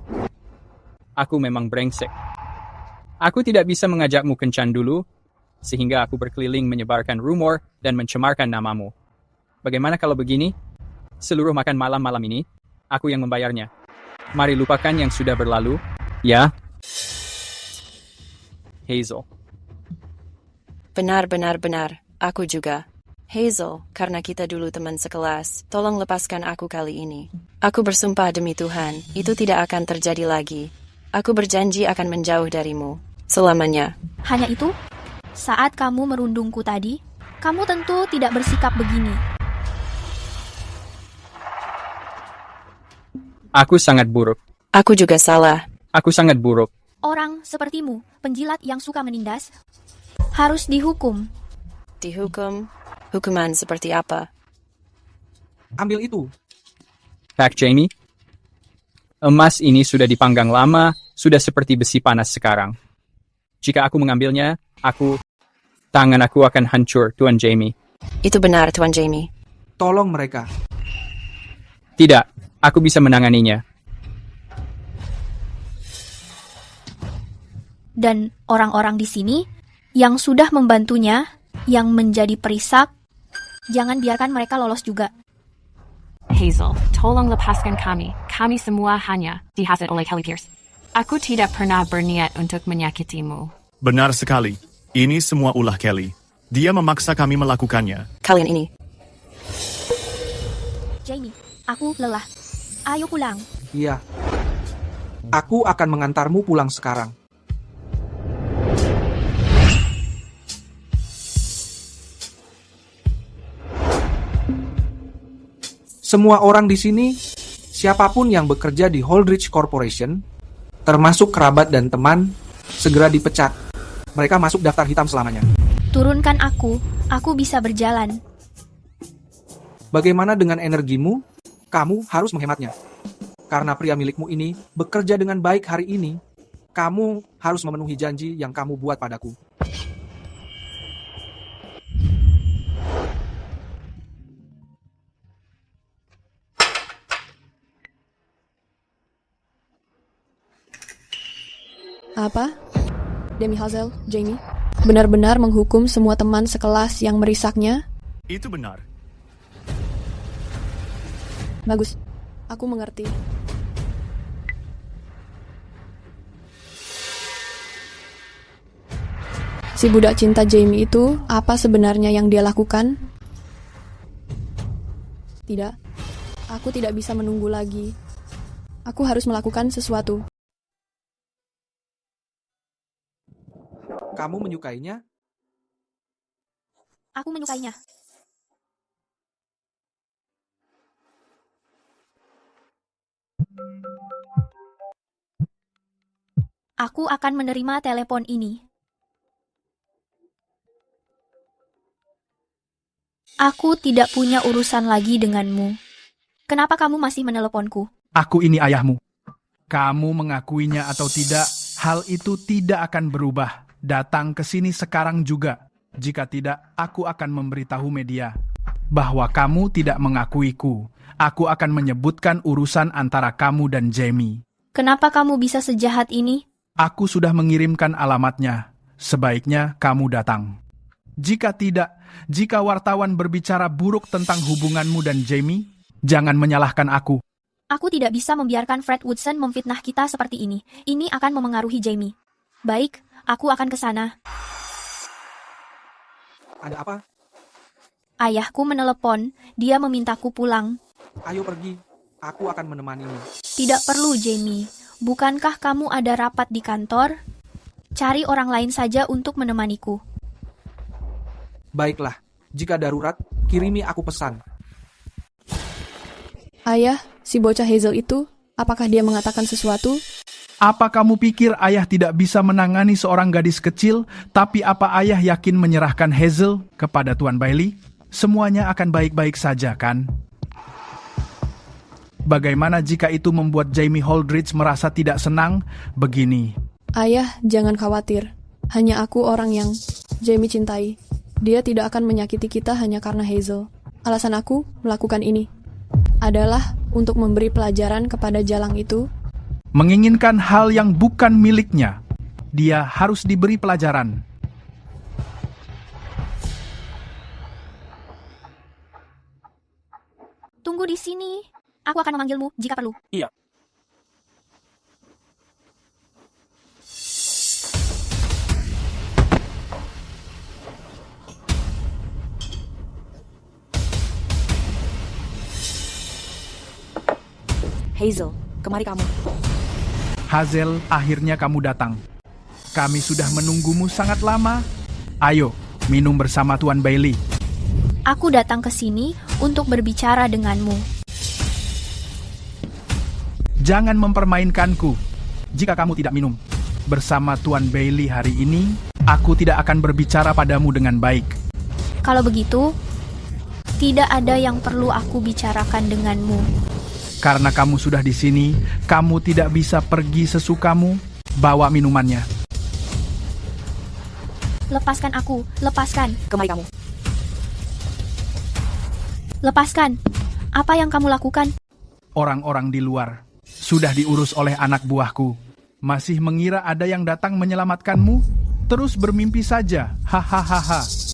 aku memang brengsek. Aku tidak bisa mengajakmu kencan dulu, sehingga aku berkeliling menyebarkan rumor dan mencemarkan namamu. Bagaimana kalau begini? Seluruh makan malam ini, aku yang membayarnya. Mari lupakan yang sudah berlalu, ya? Hazel. Benar, aku juga. Hazel, karena kita dulu teman sekelas, tolong lepaskan aku kali ini. Aku bersumpah demi Tuhan, itu tidak akan terjadi lagi. Aku berjanji akan menjauh darimu. Selamanya. Hanya itu? Saat kamu merundungku tadi, kamu tentu tidak bersikap begini. Aku sangat buruk. Aku juga salah. Aku sangat buruk. Orang sepertimu, penjilat yang suka menindas, harus dihukum. Dihukum? Hukuman seperti apa? Ambil itu. Pak Jamie, emas ini sudah dipanggang lama, sudah seperti besi panas sekarang. Jika aku mengambilnya, tangan aku akan hancur, Tuan Jamie. Itu benar, Tuan Jamie. Tolong mereka. Tidak, aku bisa menanganinya. Dan orang-orang di sini yang sudah membantunya, yang menjadi perisak, jangan biarkan mereka lolos juga. Hazel, tolong lepaskan kami. Kami semua hanya dihasut oleh Kelly Pierce. Aku tidak pernah berniat untuk menyakitimu. Benar sekali. Ini semua ulah Kelly. Dia memaksa kami melakukannya. Kalian ini. Jamie, aku lelah. Ayo pulang. Iya. Aku akan mengantarmu pulang sekarang. Semua orang di sini, siapapun yang bekerja di Holdridge Corporation, termasuk kerabat dan teman, segera dipecat. Mereka masuk daftar hitam selamanya. Turunkan aku bisa berjalan. Bagaimana dengan energimu? Kamu harus menghematnya. Karena pria milikmu ini bekerja dengan baik hari ini, kamu harus memenuhi janji yang kamu buat padaku. Apa? Demi Hazel, Jamie, benar-benar menghukum semua teman sekelas yang merisaknya? Itu benar. Bagus, aku mengerti. Si budak cinta Jamie itu, apa sebenarnya yang dia lakukan? Tidak, aku tidak bisa menunggu lagi. Aku harus melakukan sesuatu. Kamu menyukainya? Aku menyukainya. Aku akan menerima telepon ini. Aku tidak punya urusan lagi denganmu. Kenapa kamu masih meneleponku? Aku ini ayahmu. Kamu mengakuinya atau tidak, hal itu tidak akan berubah. Datang ke sini sekarang juga. Jika tidak, aku akan memberitahu media bahwa kamu tidak mengakuiku. Aku akan menyebutkan urusan antara kamu dan Jamie. Kenapa kamu bisa sejahat ini? Aku sudah mengirimkan alamatnya. Sebaiknya kamu datang. Jika tidak, jika wartawan berbicara buruk tentang hubunganmu dan Jamie, jangan menyalahkan aku. Aku tidak bisa membiarkan Fred Woodson memfitnah kita seperti ini. Ini akan memengaruhi Jamie. Baik, aku akan ke sana. Ada apa? Ayahku menelepon, dia memintaku pulang. Ayo pergi, aku akan menemanimu. Tidak perlu, Jamie. Bukankah kamu ada rapat di kantor? Cari orang lain saja untuk menemaniku. Baiklah, jika darurat, kirimi aku pesan. Ayah, si bocah Hazel itu, apakah dia mengatakan sesuatu? Apa kamu pikir ayah tidak bisa menangani seorang gadis kecil, tapi apa ayah yakin menyerahkan Hazel kepada Tuan Bailey? Semuanya akan baik-baik saja, kan? Bagaimana jika itu membuat Jamie Holdridge merasa tidak senang? Begini. Ayah, jangan khawatir. Hanya aku orang yang Jamie cintai. Dia tidak akan menyakiti kita hanya karena Hazel. Alasan aku melakukan ini adalah untuk memberi pelajaran kepada jalang itu. Menginginkan hal yang bukan miliknya. Dia harus diberi pelajaran. Tunggu di sini. Aku akan memanggilmu jika perlu. Iya. Hazel, kemari kamu. Hazel, akhirnya kamu datang. Kami sudah menunggumu sangat lama. Ayo, minum bersama Tuan Bailey. Aku datang ke sini untuk berbicara denganmu. Jangan mempermainkanku. Jika kamu tidak minum bersama Tuan Bailey hari ini, aku tidak akan berbicara padamu dengan baik. Kalau begitu, tidak ada yang perlu aku bicarakan denganmu. Karena kamu sudah di sini, kamu tidak bisa pergi sesukamu. Bawa minumannya. Lepaskan aku, lepaskan. Kemari kamu. Lepaskan. Apa yang kamu lakukan? Orang-orang di luar sudah diurus oleh anak buahku. Masih mengira ada yang datang menyelamatkanmu? Terus bermimpi saja. Hahaha.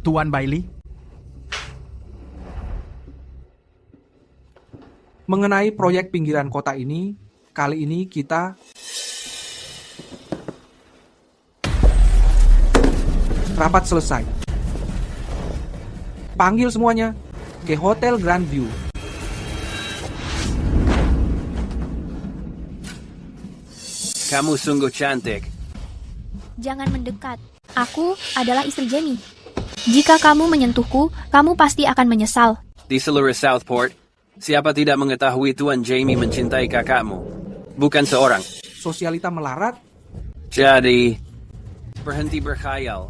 Tuan Bailey? Mengenai proyek pinggiran kota ini, kali ini kita rapat selesai. Panggil semuanya ke Hotel Grandview. Kamu sungguh cantik. Jangan mendekat. Aku adalah istri Jamie. Jika kamu menyentuhku, kamu pasti akan menyesal. Di seluruh Southport, siapa tidak mengetahui Tuan Jamie mencintai kakakmu? Bukan seorang. Sosialita melarat? Jadi, berhenti berkhayal.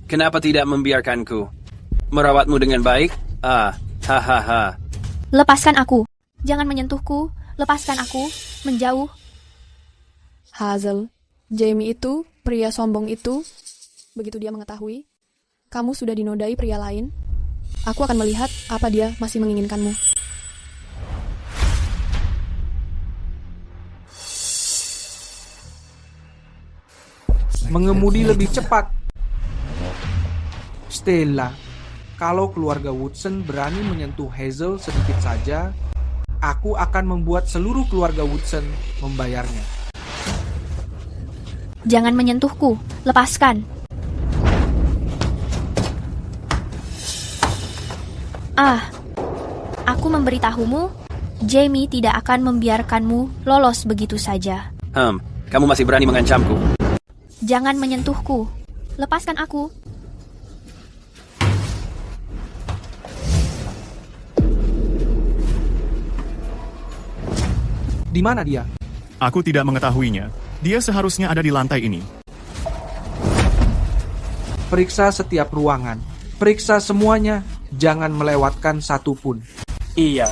Kenapa tidak membiarkanku merawatmu dengan baik? Hahaha. Lepaskan aku. Jangan menyentuhku. Lepaskan aku. Menjauh. Hazel, Jamie itu, pria sombong itu, begitu dia mengetahui kamu sudah dinodai pria lain, aku akan melihat apa dia masih menginginkanmu. Mengemudi lebih cepat. Stella, kalau keluarga Woodson berani menyentuh Hazel sedikit saja, aku akan membuat seluruh keluarga Woodson membayarnya. Jangan menyentuhku. Lepaskan. Aku memberitahumu, Jamie tidak akan membiarkanmu lolos begitu saja. Kamu masih berani mengancamku? Jangan menyentuhku. Lepaskan aku. Di mana dia? Aku tidak mengetahuinya. Dia seharusnya ada di lantai ini. Periksa setiap ruangan. Periksa semuanya. Jangan melewatkan satu pun. Iya.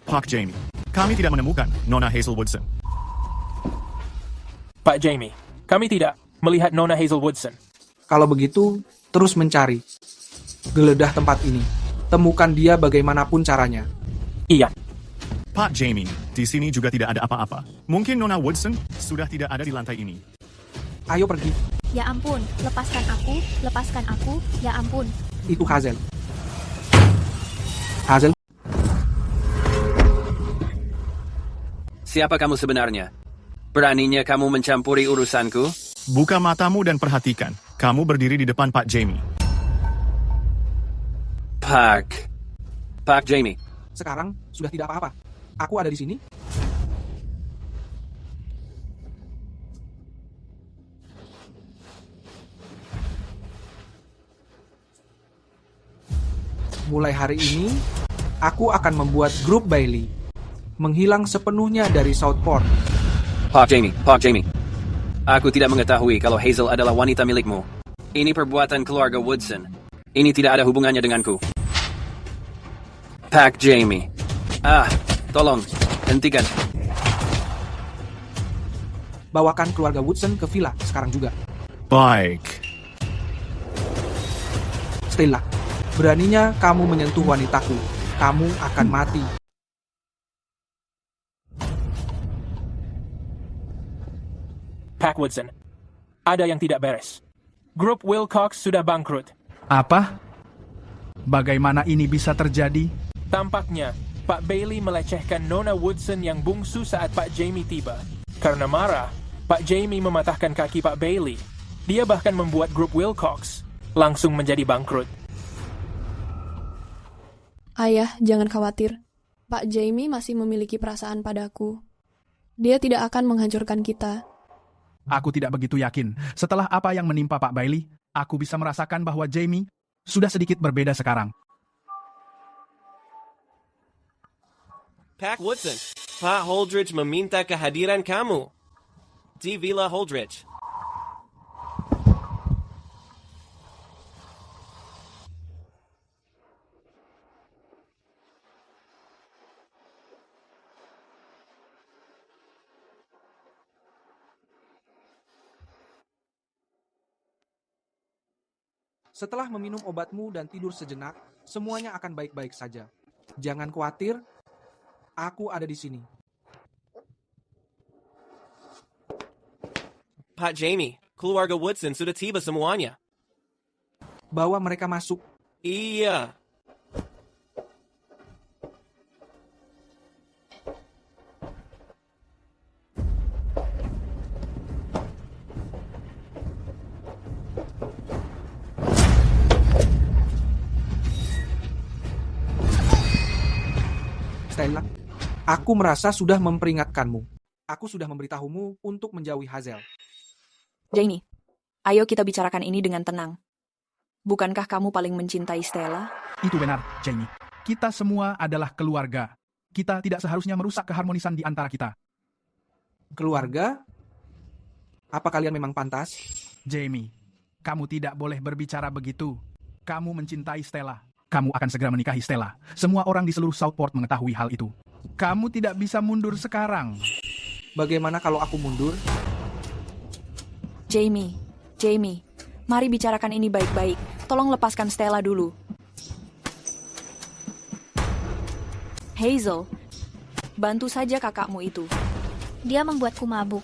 Pak Jamie, kami tidak menemukan Nona Hazel Woodson. Pak Jamie, kami tidak melihat Nona Hazel Woodson. Kalau begitu, terus mencari. Geledah tempat ini. Temukan dia bagaimanapun caranya. Iya. Pak Jamie, di sini juga tidak ada apa-apa. Mungkin Nona Woodson sudah tidak ada di lantai ini. Ayo pergi. Ya ampun, lepaskan aku, ya ampun. Itu Hazel. Hazel, Siapa kamu sebenarnya? Beraninya kamu mencampuri urusanku? Buka matamu dan perhatikan. Kamu berdiri di depan Pak Jamie. Pak Jamie. sekarang sudah tidak apa-apa. Aku ada di sini. Mulai hari ini, aku akan membuat grup Bailey menghilang sepenuhnya dari Southport. Pak Jamie. Aku tidak mengetahui kalau Hazel adalah wanita milikmu. Ini perbuatan keluarga Woodson. Ini tidak ada hubungannya denganku. Pak Jamie. Tolong, hentikan. Bawakan keluarga Woodson ke villa sekarang juga. Baik. Stella, beraninya kamu menyentuh wanitaku, kamu akan mati. Pak Woodson, ada yang tidak beres. Grup Wilcox sudah bangkrut. Apa? Bagaimana ini bisa terjadi? Tampaknya, Pak Bailey melecehkan Nona Woodson yang bungsu saat Pak Jamie tiba. Karena marah, Pak Jamie mematahkan kaki Pak Bailey. Dia bahkan membuat grup Wilcox langsung menjadi bangkrut. Ayah, jangan khawatir. Pak Jamie masih memiliki perasaan padaku. Dia tidak akan menghancurkan kita. Aku tidak begitu yakin. Setelah apa yang menimpa Pak Bailey, aku bisa merasakan bahwa Jamie sudah sedikit berbeda sekarang. Pak Woodson, Pak Holdridge meminta kehadiran kamu di Villa Holdridge. Setelah meminum obatmu dan tidur sejenak, semuanya akan baik-baik saja. Jangan khawatir, aku ada di sini. Pak Jamie, keluarga Woodson sudah tiba semuanya. Bawa mereka masuk. Iya. Stella, aku merasa sudah memperingatkanmu. Aku sudah memberitahumu untuk menjauhi Hazel. Jamie, ayo kita bicarakan ini dengan tenang. Bukankah kamu paling mencintai Stella? Itu benar, Jamie. Kita semua adalah keluarga. Kita tidak seharusnya merusak keharmonisan di antara kita. Keluarga? Apa kalian memang pantas? Jamie, kamu tidak boleh berbicara begitu. Kamu mencintai Stella. Kamu akan segera menikahi Stella. Semua orang di seluruh Southport mengetahui hal itu. Kamu tidak bisa mundur sekarang. Bagaimana kalau aku mundur? Jamie, mari bicarakan ini baik-baik. Tolong lepaskan Stella dulu. Hazel, bantu saja kakakmu itu. Dia membuatku mabuk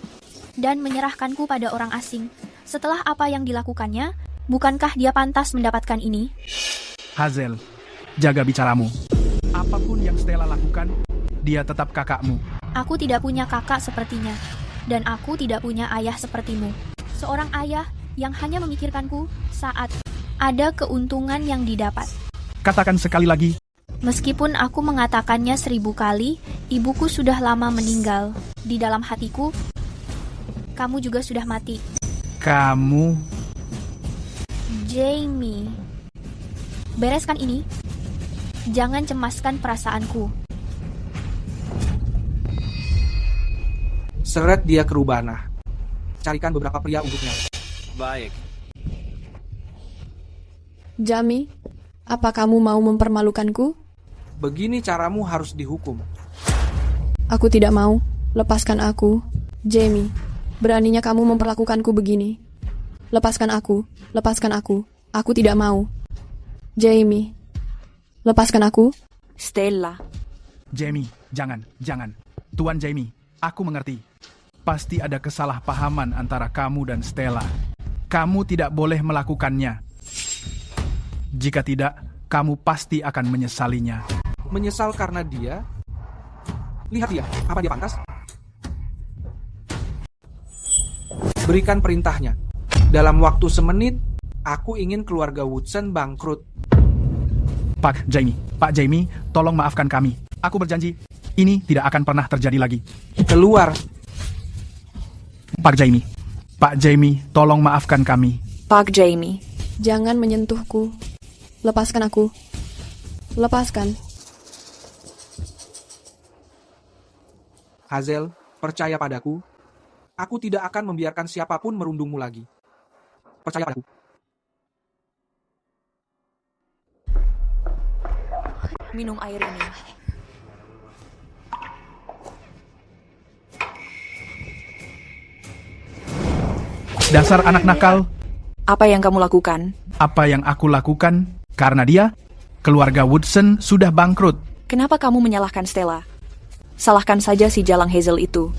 dan menyerahkanku pada orang asing. Setelah apa yang dilakukannya, bukankah dia pantas mendapatkan ini? Hazel, jaga bicaramu. Apapun yang Stella lakukan, dia tetap kakakmu. Aku tidak punya kakak sepertinya, dan aku tidak punya ayah sepertimu. Seorang ayah yang hanya memikirkanku saat ada keuntungan yang didapat. Katakan sekali lagi. Meskipun aku mengatakannya 1000 kali, ibuku sudah lama meninggal. Di dalam hatiku, kamu juga sudah mati. Kamu... Jamie, bereskan ini. Jangan cemaskan perasaanku. Seret dia ke rubana. Carikan beberapa pria untuknya. Baik. Jamie, apa kamu mau mempermalukanku? Begini caramu harus dihukum. Aku tidak mau. Lepaskan aku. Jamie, beraninya kamu memperlakukanku begini. Lepaskan aku. Lepaskan aku. Aku tidak mau. Jamie, lepaskan aku. Stella. Jamie, jangan. Tuan Jamie, aku mengerti. Pasti ada kesalahpahaman antara kamu dan Stella. Kamu tidak boleh melakukannya. Jika tidak, kamu pasti akan menyesalinya. Menyesal karena dia? Lihat dia, apa dia pantas? Berikan perintahnya. Dalam waktu semenit, aku ingin keluarga Woodson bangkrut. Pak Jamie, tolong maafkan kami. Aku berjanji, ini tidak akan pernah terjadi lagi. Keluar. Pak Jamie, tolong maafkan kami. Pak Jamie. Jangan menyentuhku. Lepaskan aku. Lepaskan. Hazel, percaya padaku. Aku tidak akan membiarkan siapapun merundungmu lagi. Percaya padaku. Minum air ini. Dasar anak nakal. Apa yang kamu lakukan? Apa yang aku lakukan? Karena dia, keluarga Woodson sudah bangkrut. Kenapa kamu menyalahkan Stella? Salahkan saja si jalang Hazel itu.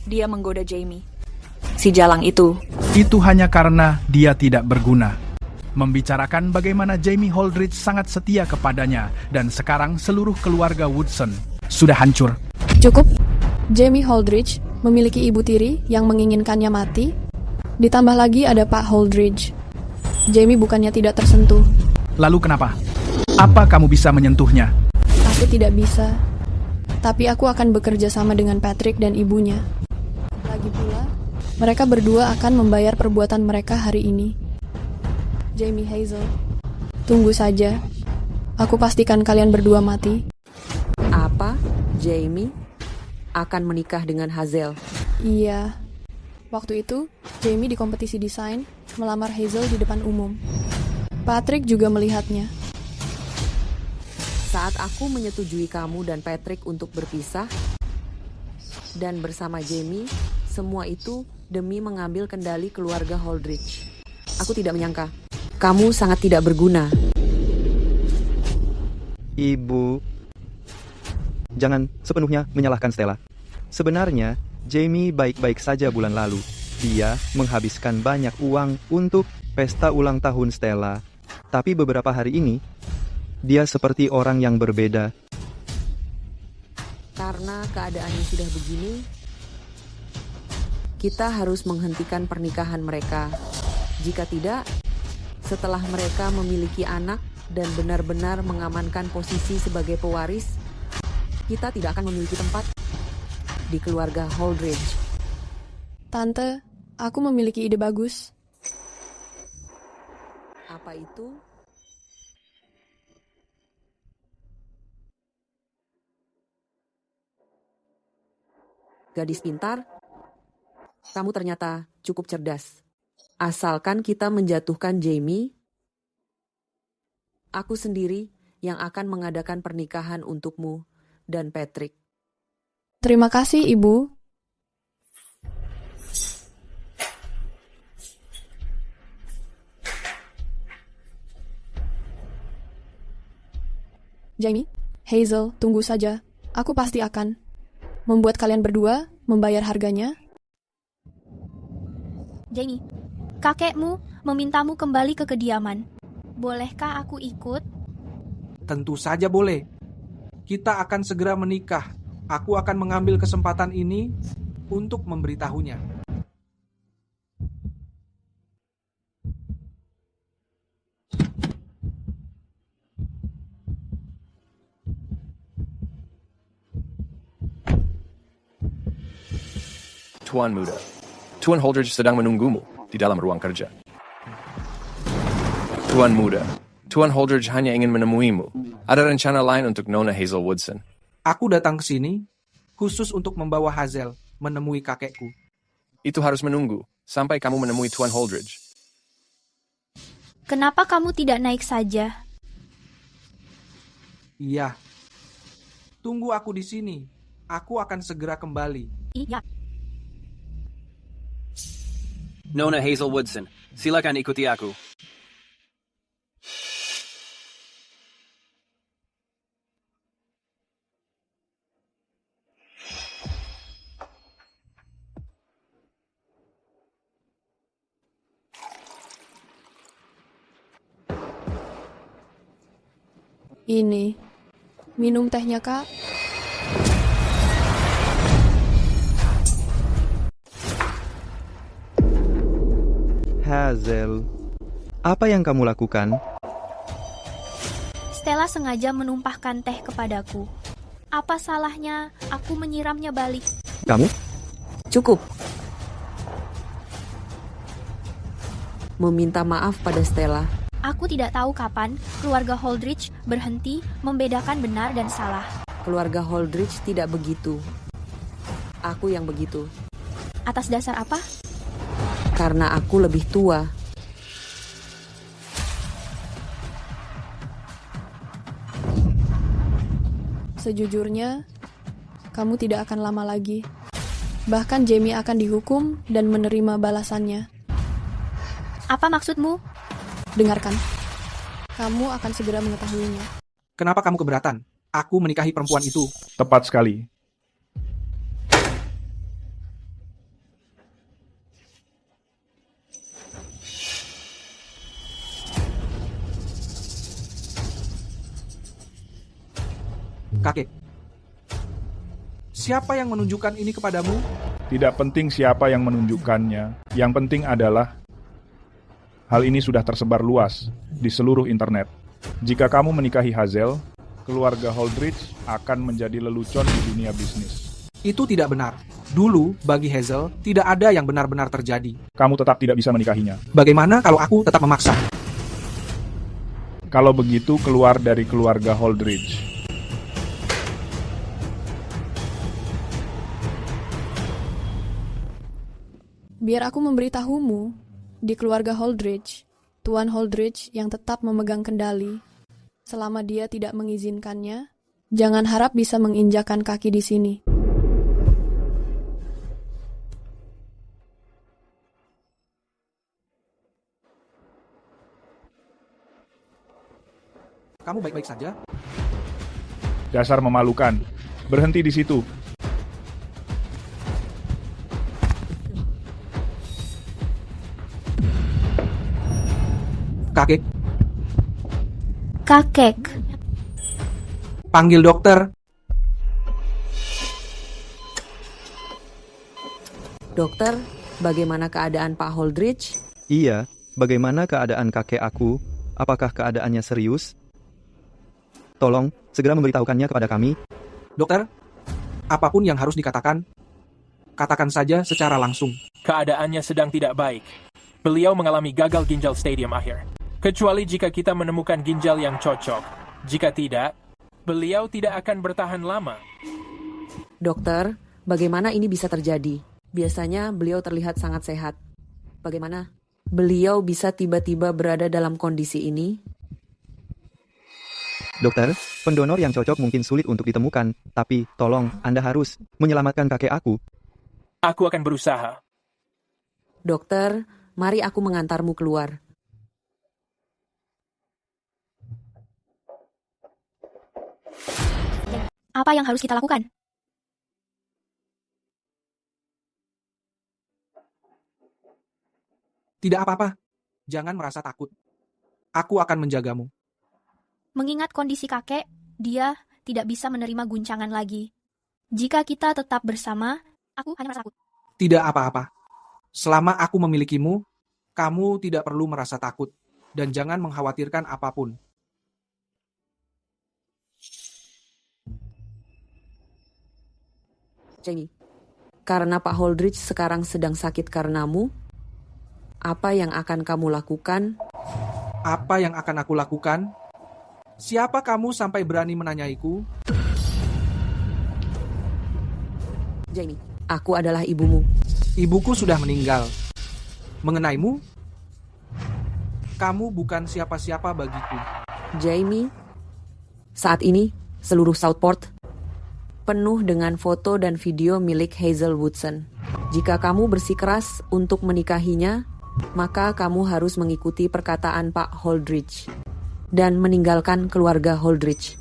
Dia menggoda Jamie. Si jalang itu. Itu hanya karena dia tidak berguna. Membicarakan bagaimana Jamie Holdridge sangat setia kepadanya dan sekarang seluruh keluarga Woodson sudah hancur. Cukup. Jamie Holdridge memiliki ibu tiri yang menginginkannya mati. Ditambah lagi ada Pak Holdridge. Jamie bukannya tidak tersentuh. Lalu kenapa? Apa kamu bisa menyentuhnya? Aku tidak bisa. Tapi aku akan bekerja sama dengan Patrick dan ibunya. Lagi pula, mereka berdua akan membayar perbuatan mereka hari ini. Jamie, Hazel, tunggu saja. Aku pastikan kalian berdua mati. Apa? Jamie akan menikah dengan Hazel? Iya. Waktu itu, Jamie di kompetisi desain melamar Hazel di depan umum. Patrick juga melihatnya. Saat aku menyetujui kamu dan Patrick untuk berpisah dan bersama Jamie, semua itu demi mengambil kendali keluarga Holdridge. Aku tidak menyangka. Kamu sangat tidak berguna. Ibu, jangan sepenuhnya menyalahkan Stella. Sebenarnya, Jamie baik-baik saja bulan lalu. Dia menghabiskan banyak uang untuk pesta ulang tahun Stella. Tapi beberapa hari ini, dia seperti orang yang berbeda. Karena keadaannya sudah begini, kita harus menghentikan pernikahan mereka. Jika tidak, setelah mereka memiliki anak dan benar-benar mengamankan posisi sebagai pewaris, kita tidak akan memiliki tempat di keluarga Holdridge. Tante, aku memiliki ide bagus. Apa itu? Gadis pintar, kamu ternyata cukup cerdas. Asalkan kita menjatuhkan Jamie, aku sendiri yang akan mengadakan pernikahan untukmu dan Patrick. Terima kasih, Ibu. Jamie, Hazel, tunggu saja. Aku pasti akan membuat kalian berdua membayar harganya. Jamie, kakekmu memintamu kembali ke kediaman. Bolehkah aku ikut? Tentu saja boleh. Kita akan segera menikah. Aku akan mengambil kesempatan ini untuk memberitahunya. Tuan Muda, Tuan Holdridge sedang menunggumu di dalam ruang kerja. Tuan Muda, Tuan Holdridge hanya ingin menemuimu. Ada rencana lain untuk Nona Hazel Woodson. Aku datang ke sini khusus untuk membawa Hazel menemui kakekku. Itu harus menunggu sampai kamu menemui Tuan Holdridge. Kenapa kamu tidak naik saja? Iya. Tunggu aku di sini. Aku akan segera kembali. Iya. Nona Hazel Woodson, silakan ikuti aku. Ini. Minum tehnya, Kak. Hazel, apa yang kamu lakukan? Stella sengaja menumpahkan teh kepadaku. Apa salahnya aku menyiramnya balik? Kamu? Cukup. Meminta maaf pada Stella. Aku tidak tahu kapan keluarga Holdridge berhenti membedakan benar dan salah. Keluarga Holdridge tidak begitu. Aku yang begitu. Atas dasar apa? Karena aku lebih tua. Sejujurnya, kamu tidak akan lama lagi. Bahkan Jamie akan dihukum dan menerima balasannya. Apa maksudmu? Dengarkan. Kamu akan segera mengetahuinya. Kenapa kamu keberatan? Aku menikahi perempuan itu. Tepat sekali. Kakek, siapa yang menunjukkan ini kepadamu? Tidak penting siapa yang menunjukkannya. Yang penting adalah hal ini sudah tersebar luas di seluruh internet. Jika kamu menikahi Hazel, keluarga Holdridge akan menjadi lelucon di dunia bisnis. Itu tidak benar. Dulu, bagi Hazel, tidak ada yang benar-benar terjadi. Kamu tetap tidak bisa menikahinya. Bagaimana kalau aku tetap memaksa? Kalau begitu, keluar dari keluarga Holdridge. Biar aku memberitahumu, di keluarga Holdridge, Tuan Holdridge yang tetap memegang kendali. Selama dia tidak mengizinkannya, jangan harap bisa menginjakan kaki di sini. Kamu baik-baik saja? Dasar memalukan. Berhenti di situ. Kakek. Kakek. Panggil dokter. Dokter, bagaimana keadaan Pak Holdridge? Iya, bagaimana keadaan kakek aku? Apakah keadaannya serius? Tolong, segera memberitahukannya kepada kami. Dokter, apapun yang harus dikatakan, katakan saja secara langsung. Keadaannya sedang tidak baik. Beliau mengalami gagal ginjal stadium akhir. Kecuali jika kita menemukan ginjal yang cocok. Jika tidak, beliau tidak akan bertahan lama. Dokter, bagaimana ini bisa terjadi? Biasanya beliau terlihat sangat sehat. Bagaimana beliau bisa tiba-tiba berada dalam kondisi ini? Dokter, pendonor yang cocok mungkin sulit untuk ditemukan, tapi tolong, Anda harus menyelamatkan kakek aku. Aku akan berusaha. Dokter, mari aku mengantarmu keluar. Apa yang harus kita lakukan? Tidak apa-apa. Jangan merasa takut. Aku akan menjagamu. Mengingat kondisi kakek, dia tidak bisa menerima guncangan lagi. Jika kita tetap bersama, aku hanya merasa takut. Tidak apa-apa. Selama aku memilikimu, kamu tidak perlu merasa takut. Dan jangan mengkhawatirkan apapun. Jamie, karena Pak Holdridge sekarang sedang sakit karenamu, apa yang akan kamu lakukan? Apa yang akan aku lakukan? Siapa kamu sampai berani menanyaiku? Jamie, aku adalah ibumu. Ibuku sudah meninggal. Mengenaimu, kamu bukan siapa-siapa bagiku. Jamie, saat ini seluruh Southport penuh dengan foto dan video milik Hazel Woodson. Jika kamu bersikeras untuk menikahinya, maka kamu harus mengikuti perkataan Pak Holdridge dan meninggalkan keluarga Holdridge.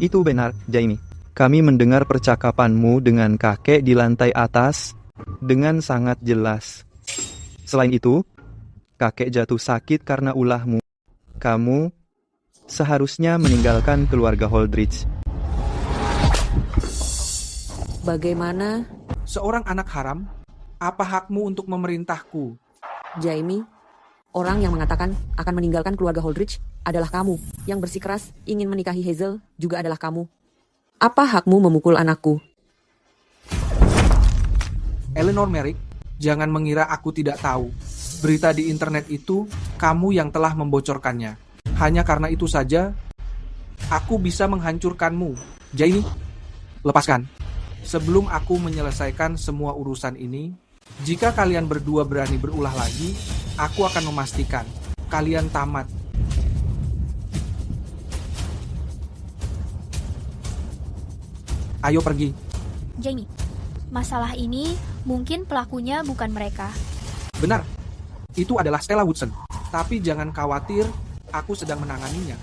Itu benar, Jamie. Kami mendengar percakapanmu dengan kakek di lantai atas dengan sangat jelas. Selain itu, kakek jatuh sakit karena ulahmu. Kamu seharusnya meninggalkan keluarga Holdridge. Bagaimana? Seorang anak haram, apa hakmu untuk memerintahku? Jamie, orang yang mengatakan akan meninggalkan keluarga Holdridge adalah kamu. Yang bersikeras ingin menikahi Hazel juga adalah kamu. Apa hakmu memukul anakku? Eleanor Merrick, jangan mengira aku tidak tahu. Berita di internet itu, kamu yang telah membocorkannya. Hanya karena itu saja, aku bisa menghancurkanmu. Jamie, lepaskan. Sebelum aku menyelesaikan semua urusan ini, jika kalian berdua berani berulah lagi, aku akan memastikan kalian tamat. Ayo pergi. Jamie, masalah ini mungkin pelakunya bukan mereka. Benar, itu adalah Stella Woodson. Tapi jangan khawatir, aku sedang menanganinya.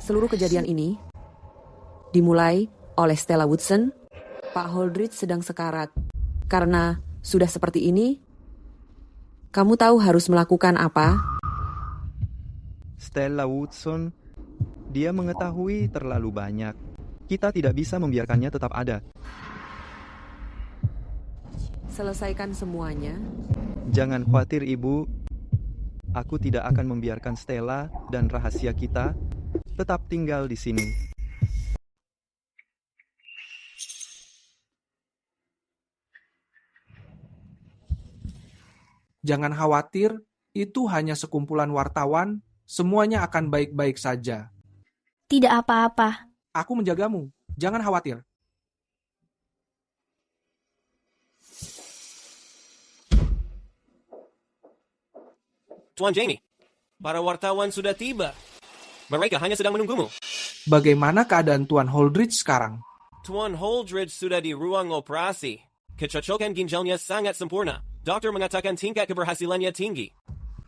Seluruh kejadian ini dimulai oleh Stella Woodson. Pak Holdridge sedang sekarat. Karena sudah seperti ini, kamu tahu harus melakukan apa? Stella Woodson, dia mengetahui terlalu banyak. Kita tidak bisa membiarkannya tetap ada. Selesaikan semuanya. Jangan khawatir, Ibu. Aku tidak akan membiarkan Stella dan rahasia kita tetap tinggal di sini. Jangan khawatir, itu hanya sekumpulan wartawan, semuanya akan baik-baik saja. Tidak apa-apa. Aku menjagamu, jangan khawatir. Tuan Jamie, para wartawan sudah tiba. Mereka hanya sedang menunggumu. Bagaimana keadaan Tuan Holdridge sekarang? Tuan Holdridge sudah di ruang operasi. Kecocokan ginjalnya sangat sempurna. Dokter mengatakan tingkat keberhasilannya tinggi.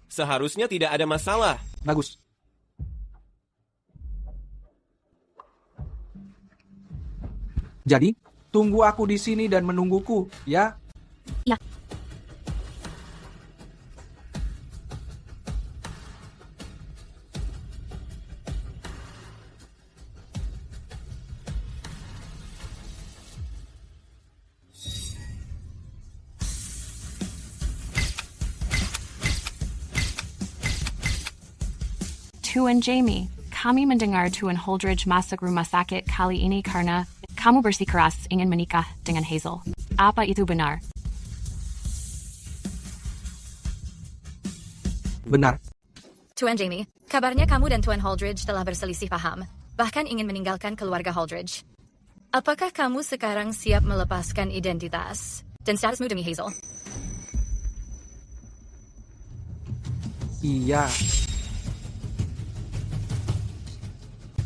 Seharusnya tidak ada masalah. Bagus. Jadi, tunggu aku di sini dan menungguku, ya? Ya. Tuan Jamie, kami mendengar Tuan Holdridge masuk rumah sakit kali ini karena kamu bersikeras ingin menikah dengan Hazel. Apa itu benar? Benar. Tuan Jamie, kabarnya kamu dan Tuan Holdridge telah berselisih paham, bahkan ingin meninggalkan keluarga Holdridge. Apakah kamu sekarang siap melepaskan identitas dan statusmu demi Hazel? Iya.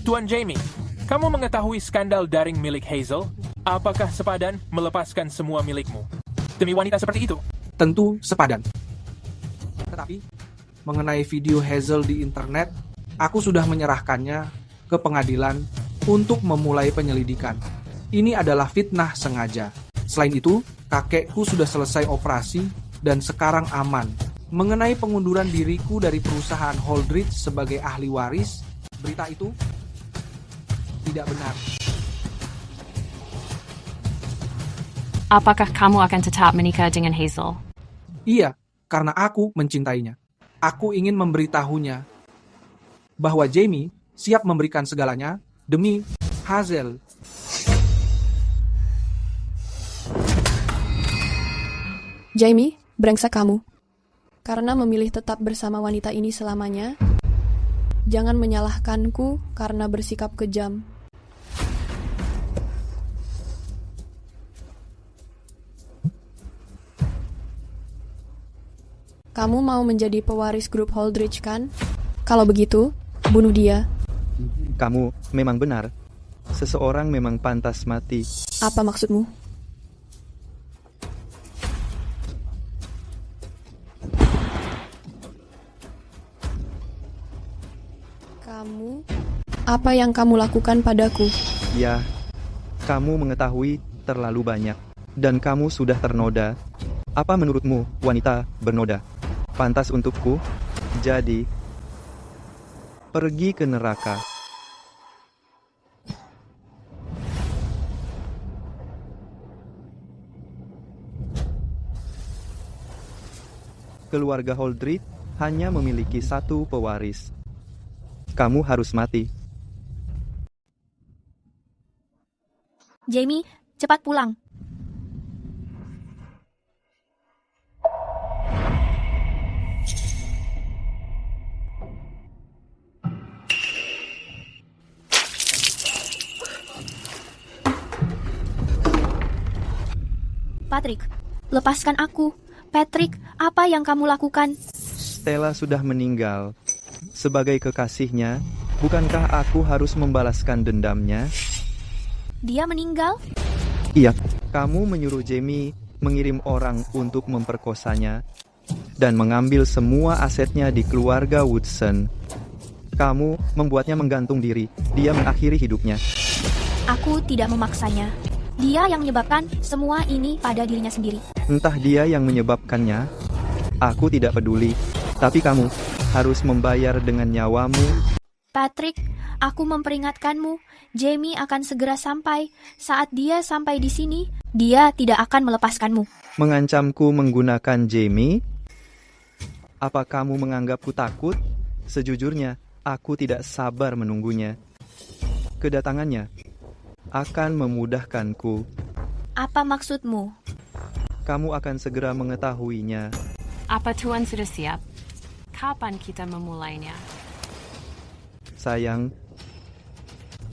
Tuan Jamie, kamu mengetahui skandal daring milik Hazel? Apakah sepadan melepaskan semua milikmu demi wanita seperti itu? Tentu sepadan. Tetapi, mengenai video Hazel di internet, aku sudah menyerahkannya ke pengadilan untuk memulai penyelidikan. Ini adalah fitnah sengaja. Selain itu, kakekku sudah selesai operasi dan sekarang aman. Mengenai pengunduran diriku dari perusahaan Holdridge sebagai ahli waris, berita itu tidak benar. Apakah kamu akan tetap menikah dengan Hazel? Iya, karena aku mencintainya. Aku ingin memberitahunya bahwa Jamie siap memberikan segalanya demi Hazel. Jamie, brengsek kamu. Karena memilih tetap bersama wanita ini selamanya, jangan menyalahkanku karena bersikap kejam. Kamu mau menjadi pewaris grup Holdridge, kan? Kalau begitu, bunuh dia. Kamu memang benar. Seseorang memang pantas mati. Apa maksudmu? Apa yang kamu lakukan padaku? Ya, kamu mengetahui terlalu banyak. Dan kamu sudah ternoda. Apa menurutmu, wanita bernoda? Pantas untukku? Jadi, pergi ke neraka. Keluarga Holdridge hanya memiliki satu pewaris. Kamu harus mati. Jamie, cepat pulang. Patrick, lepaskan aku. Patrick, apa yang kamu lakukan? Stella sudah meninggal. Sebagai kekasihnya, bukankah aku harus membalaskan dendamnya? Dia meninggal? Iya, kamu menyuruh Jamie mengirim orang untuk memperkosanya dan mengambil semua asetnya di keluarga Woodson. Kamu membuatnya menggantung diri. Dia mengakhiri hidupnya. Aku tidak memaksanya. Dia yang menyebabkan semua ini pada dirinya sendiri. Entah dia yang menyebabkannya, aku tidak peduli. Tapi kamu harus membayar dengan nyawamu. Patrick, aku memperingatkanmu. Jamie akan segera sampai. Saat dia sampai di sini, dia tidak akan melepaskanmu. Mengancamku menggunakan Jamie? Apa kamu menganggapku takut? Sejujurnya, aku tidak sabar menunggunya. Kedatangannya akan memudahkanku. Apa maksudmu? Kamu akan segera mengetahuinya. Apa Tuan sudah siap? Kapan kita memulainya? Sayang,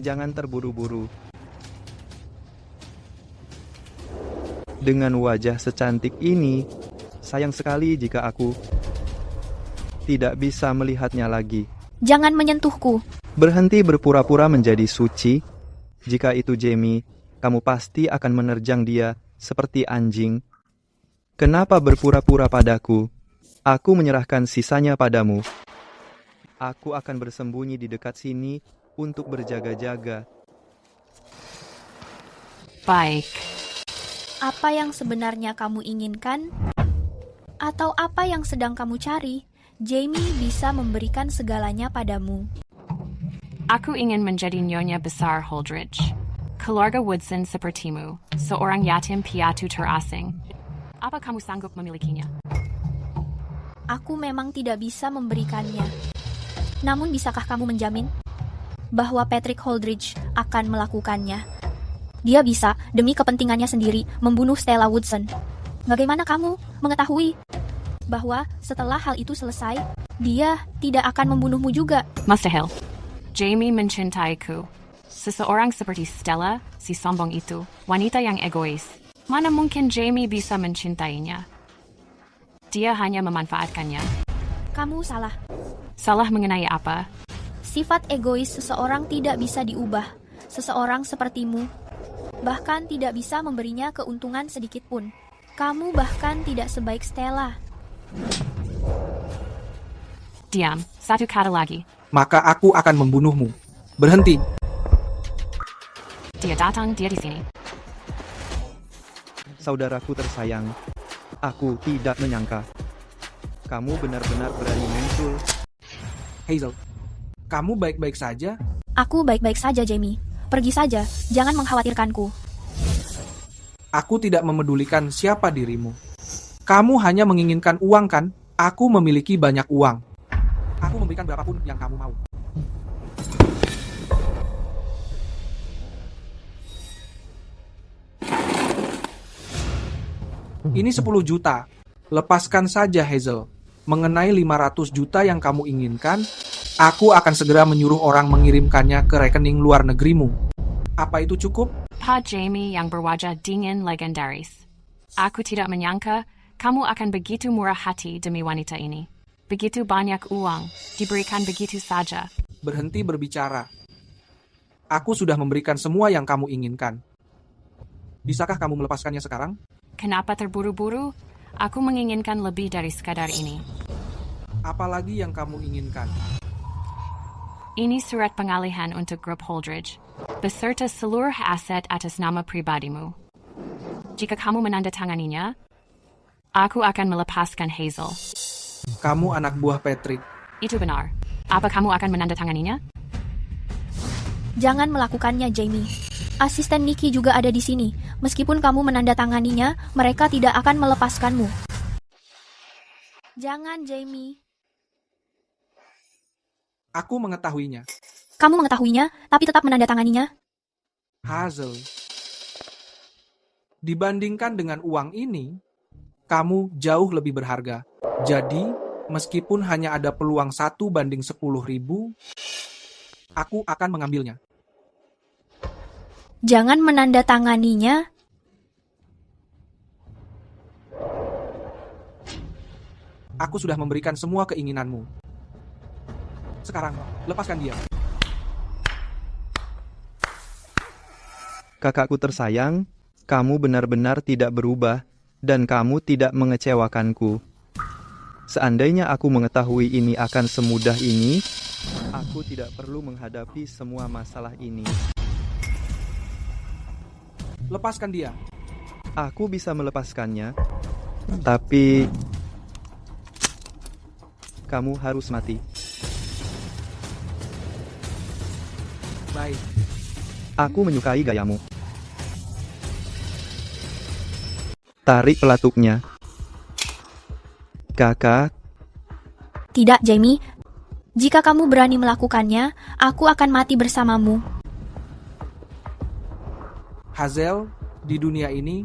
jangan terburu-buru. Dengan wajah secantik ini, sayang sekali jika aku tidak bisa melihatnya lagi. Jangan menyentuhku. Berhenti berpura-pura menjadi suci. Jika itu Jamie, kamu pasti akan menerjang dia seperti anjing. Kenapa berpura-pura padaku? Aku menyerahkan sisanya padamu. Aku akan bersembunyi di dekat sini untuk berjaga-jaga. Baik. Apa yang sebenarnya kamu inginkan? Atau apa yang sedang kamu cari? Jamie bisa memberikan segalanya padamu. Aku ingin menjadi nyonya besar Holdridge. Keluarga Woodson sepertimu, seorang yatim piatu terasing. Apa kamu sanggup memilikinya? Aku memang tidak bisa memberikannya. Namun bisakah kamu menjamin bahwa Patrick Holdridge akan melakukannya? Dia bisa, demi kepentingannya sendiri, membunuh Stella Woodson. Bagaimana kamu mengetahui bahwa setelah hal itu selesai, dia tidak akan membunuhmu juga? Mustahil. Jamie mencintaiku. Seseorang seperti Stella, si sombong itu, wanita yang egois. Mana mungkin Jamie bisa mencintainya? Dia hanya memanfaatkannya. Kamu salah. Salah mengenai apa? Sifat egois seseorang tidak bisa diubah. Seseorang sepertimu bahkan tidak bisa memberinya keuntungan sedikit pun. Kamu bahkan tidak sebaik Stella. Diam, satu kata lagi. Maka aku akan membunuhmu. Berhenti. Dia datang, dia di sini. Saudaraku tersayang, aku tidak menyangka kamu benar-benar berani muncul. Hazel, kamu baik-baik saja? Aku baik-baik saja, Jamie. Pergi saja, jangan mengkhawatirkanku. Aku tidak memedulikan siapa dirimu. Kamu hanya menginginkan uang, kan? Aku memiliki banyak uang. Aku memberikan berapapun yang kamu mau. Ini 10 juta. Lepaskan saja, Hazel. Mengenai 500 juta yang kamu inginkan, aku akan segera menyuruh orang mengirimkannya ke rekening luar negerimu. Apa itu cukup? Pak Jamie yang berwajah dingin legendaris. Aku tidak menyangka kamu akan begitu murah hati demi wanita ini. Begitu banyak uang, diberikan begitu saja. Berhenti berbicara. Aku sudah memberikan semua yang kamu inginkan. Bisakah kamu melepaskannya sekarang? Kenapa terburu-buru? Aku menginginkan lebih dari sekadar ini. Apalagi yang kamu inginkan? Ini surat pengalihan untuk grup Holdridge, beserta seluruh aset atas nama pribadimu. Jika kamu menandatanganinya, aku akan melepaskan Hazel. Kamu anak buah Patrick. Itu benar. Apa kamu akan menandatanganinya? Jangan melakukannya, Jamie. Asisten Nikki juga ada di sini. Meskipun kamu menandatanganinya, mereka tidak akan melepaskanmu. Jangan, Jamie. Aku mengetahuinya. Kamu mengetahuinya, tapi tetap menandatanganinya. Hazel. Dibandingkan dengan uang ini, kamu jauh lebih berharga. Jadi, meskipun hanya ada peluang 1:10.000, aku akan mengambilnya. Jangan menandatanganinya. Aku sudah memberikan semua keinginanmu. Sekarang, lepaskan dia. Kakakku tersayang, kamu benar-benar tidak berubah, dan kamu tidak mengecewakanku. Seandainya aku mengetahui ini akan semudah ini, aku tidak perlu menghadapi semua masalah ini. Lepaskan dia. Aku bisa melepaskannya, tapi kamu harus mati. Baik. Aku menyukai gayamu. Tarik pelatuknya. Kakak. Tidak, Jamie. Jika kamu berani melakukannya, aku akan mati bersamamu. Hazel, di dunia ini,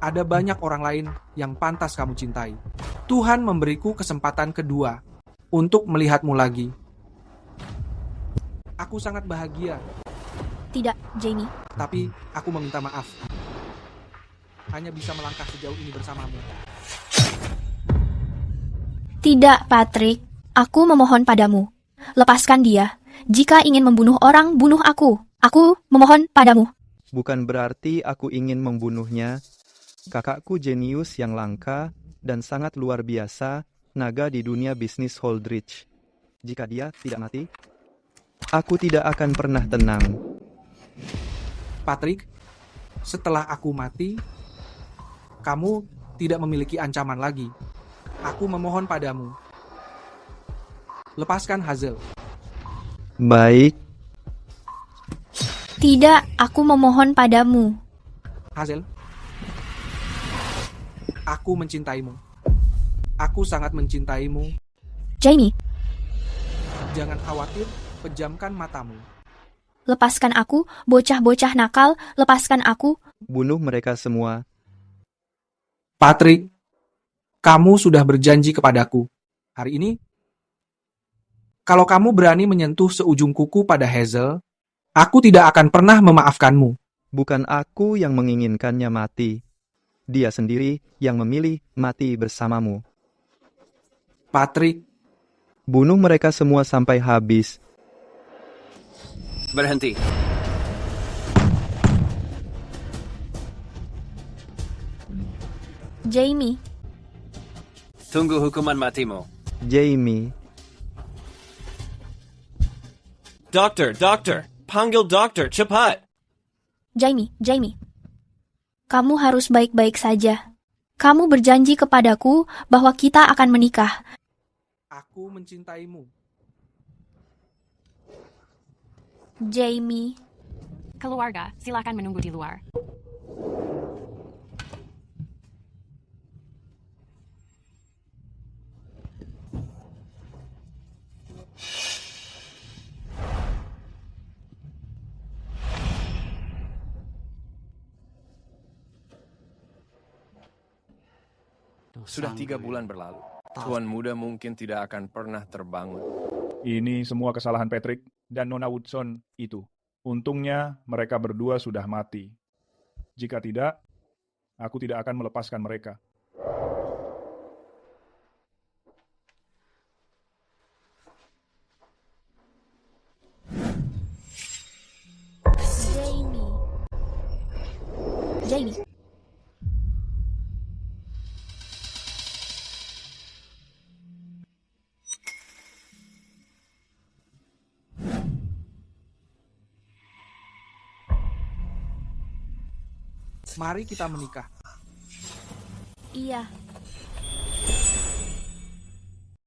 ada banyak orang lain yang pantas kamu cintai. Tuhan memberiku kesempatan kedua untuk melihatmu lagi. Aku sangat bahagia. Tidak, Jamie. Tapi aku meminta maaf. Hanya bisa melangkah sejauh ini bersamamu. Tidak, Patrick. Aku memohon padamu. Lepaskan dia. Jika ingin membunuh orang, bunuh aku. Aku memohon padamu. Bukan berarti aku ingin membunuhnya. Kakakku jenius yang langka dan sangat luar biasa, naga di dunia bisnis Holdridge. Jika dia tidak mati, aku tidak akan pernah tenang. Patrick, setelah aku mati, kamu tidak memiliki ancaman lagi. Aku memohon padamu. Lepaskan Hazel. Baik. Tidak, aku memohon padamu. Hazel, aku mencintaimu. Aku sangat mencintaimu. Jamie, Jangan khawatir, pejamkan matamu. lepaskan aku, bocah-bocah nakal, lepaskan aku. Bunuh mereka semua. Patrick, kamu sudah berjanji kepadaku. Hari ini, kalau kamu berani menyentuh seujung kuku pada Hazel, aku tidak akan pernah memaafkanmu. Bukan aku yang menginginkannya mati. Dia sendiri yang memilih mati bersamamu. Patrick, bunuh mereka semua sampai habis. Berhenti. Jamie, Tunggu hukuman matimu. Jamie. Dokter, panggil dokter, cepat. Jamie. Kamu harus baik-baik saja. Kamu berjanji kepadaku bahwa kita akan menikah. aku mencintaimu. Jamie. Keluarga, silakan menunggu di luar. Sudah 3 bulan berlalu. Tuan muda mungkin tidak akan pernah terbangun. Ini semua kesalahan Patrick dan Nona Woodson itu. Untungnya mereka berdua sudah mati. Jika tidak, aku tidak akan melepaskan mereka. Jamie. Mari kita menikah. Iya,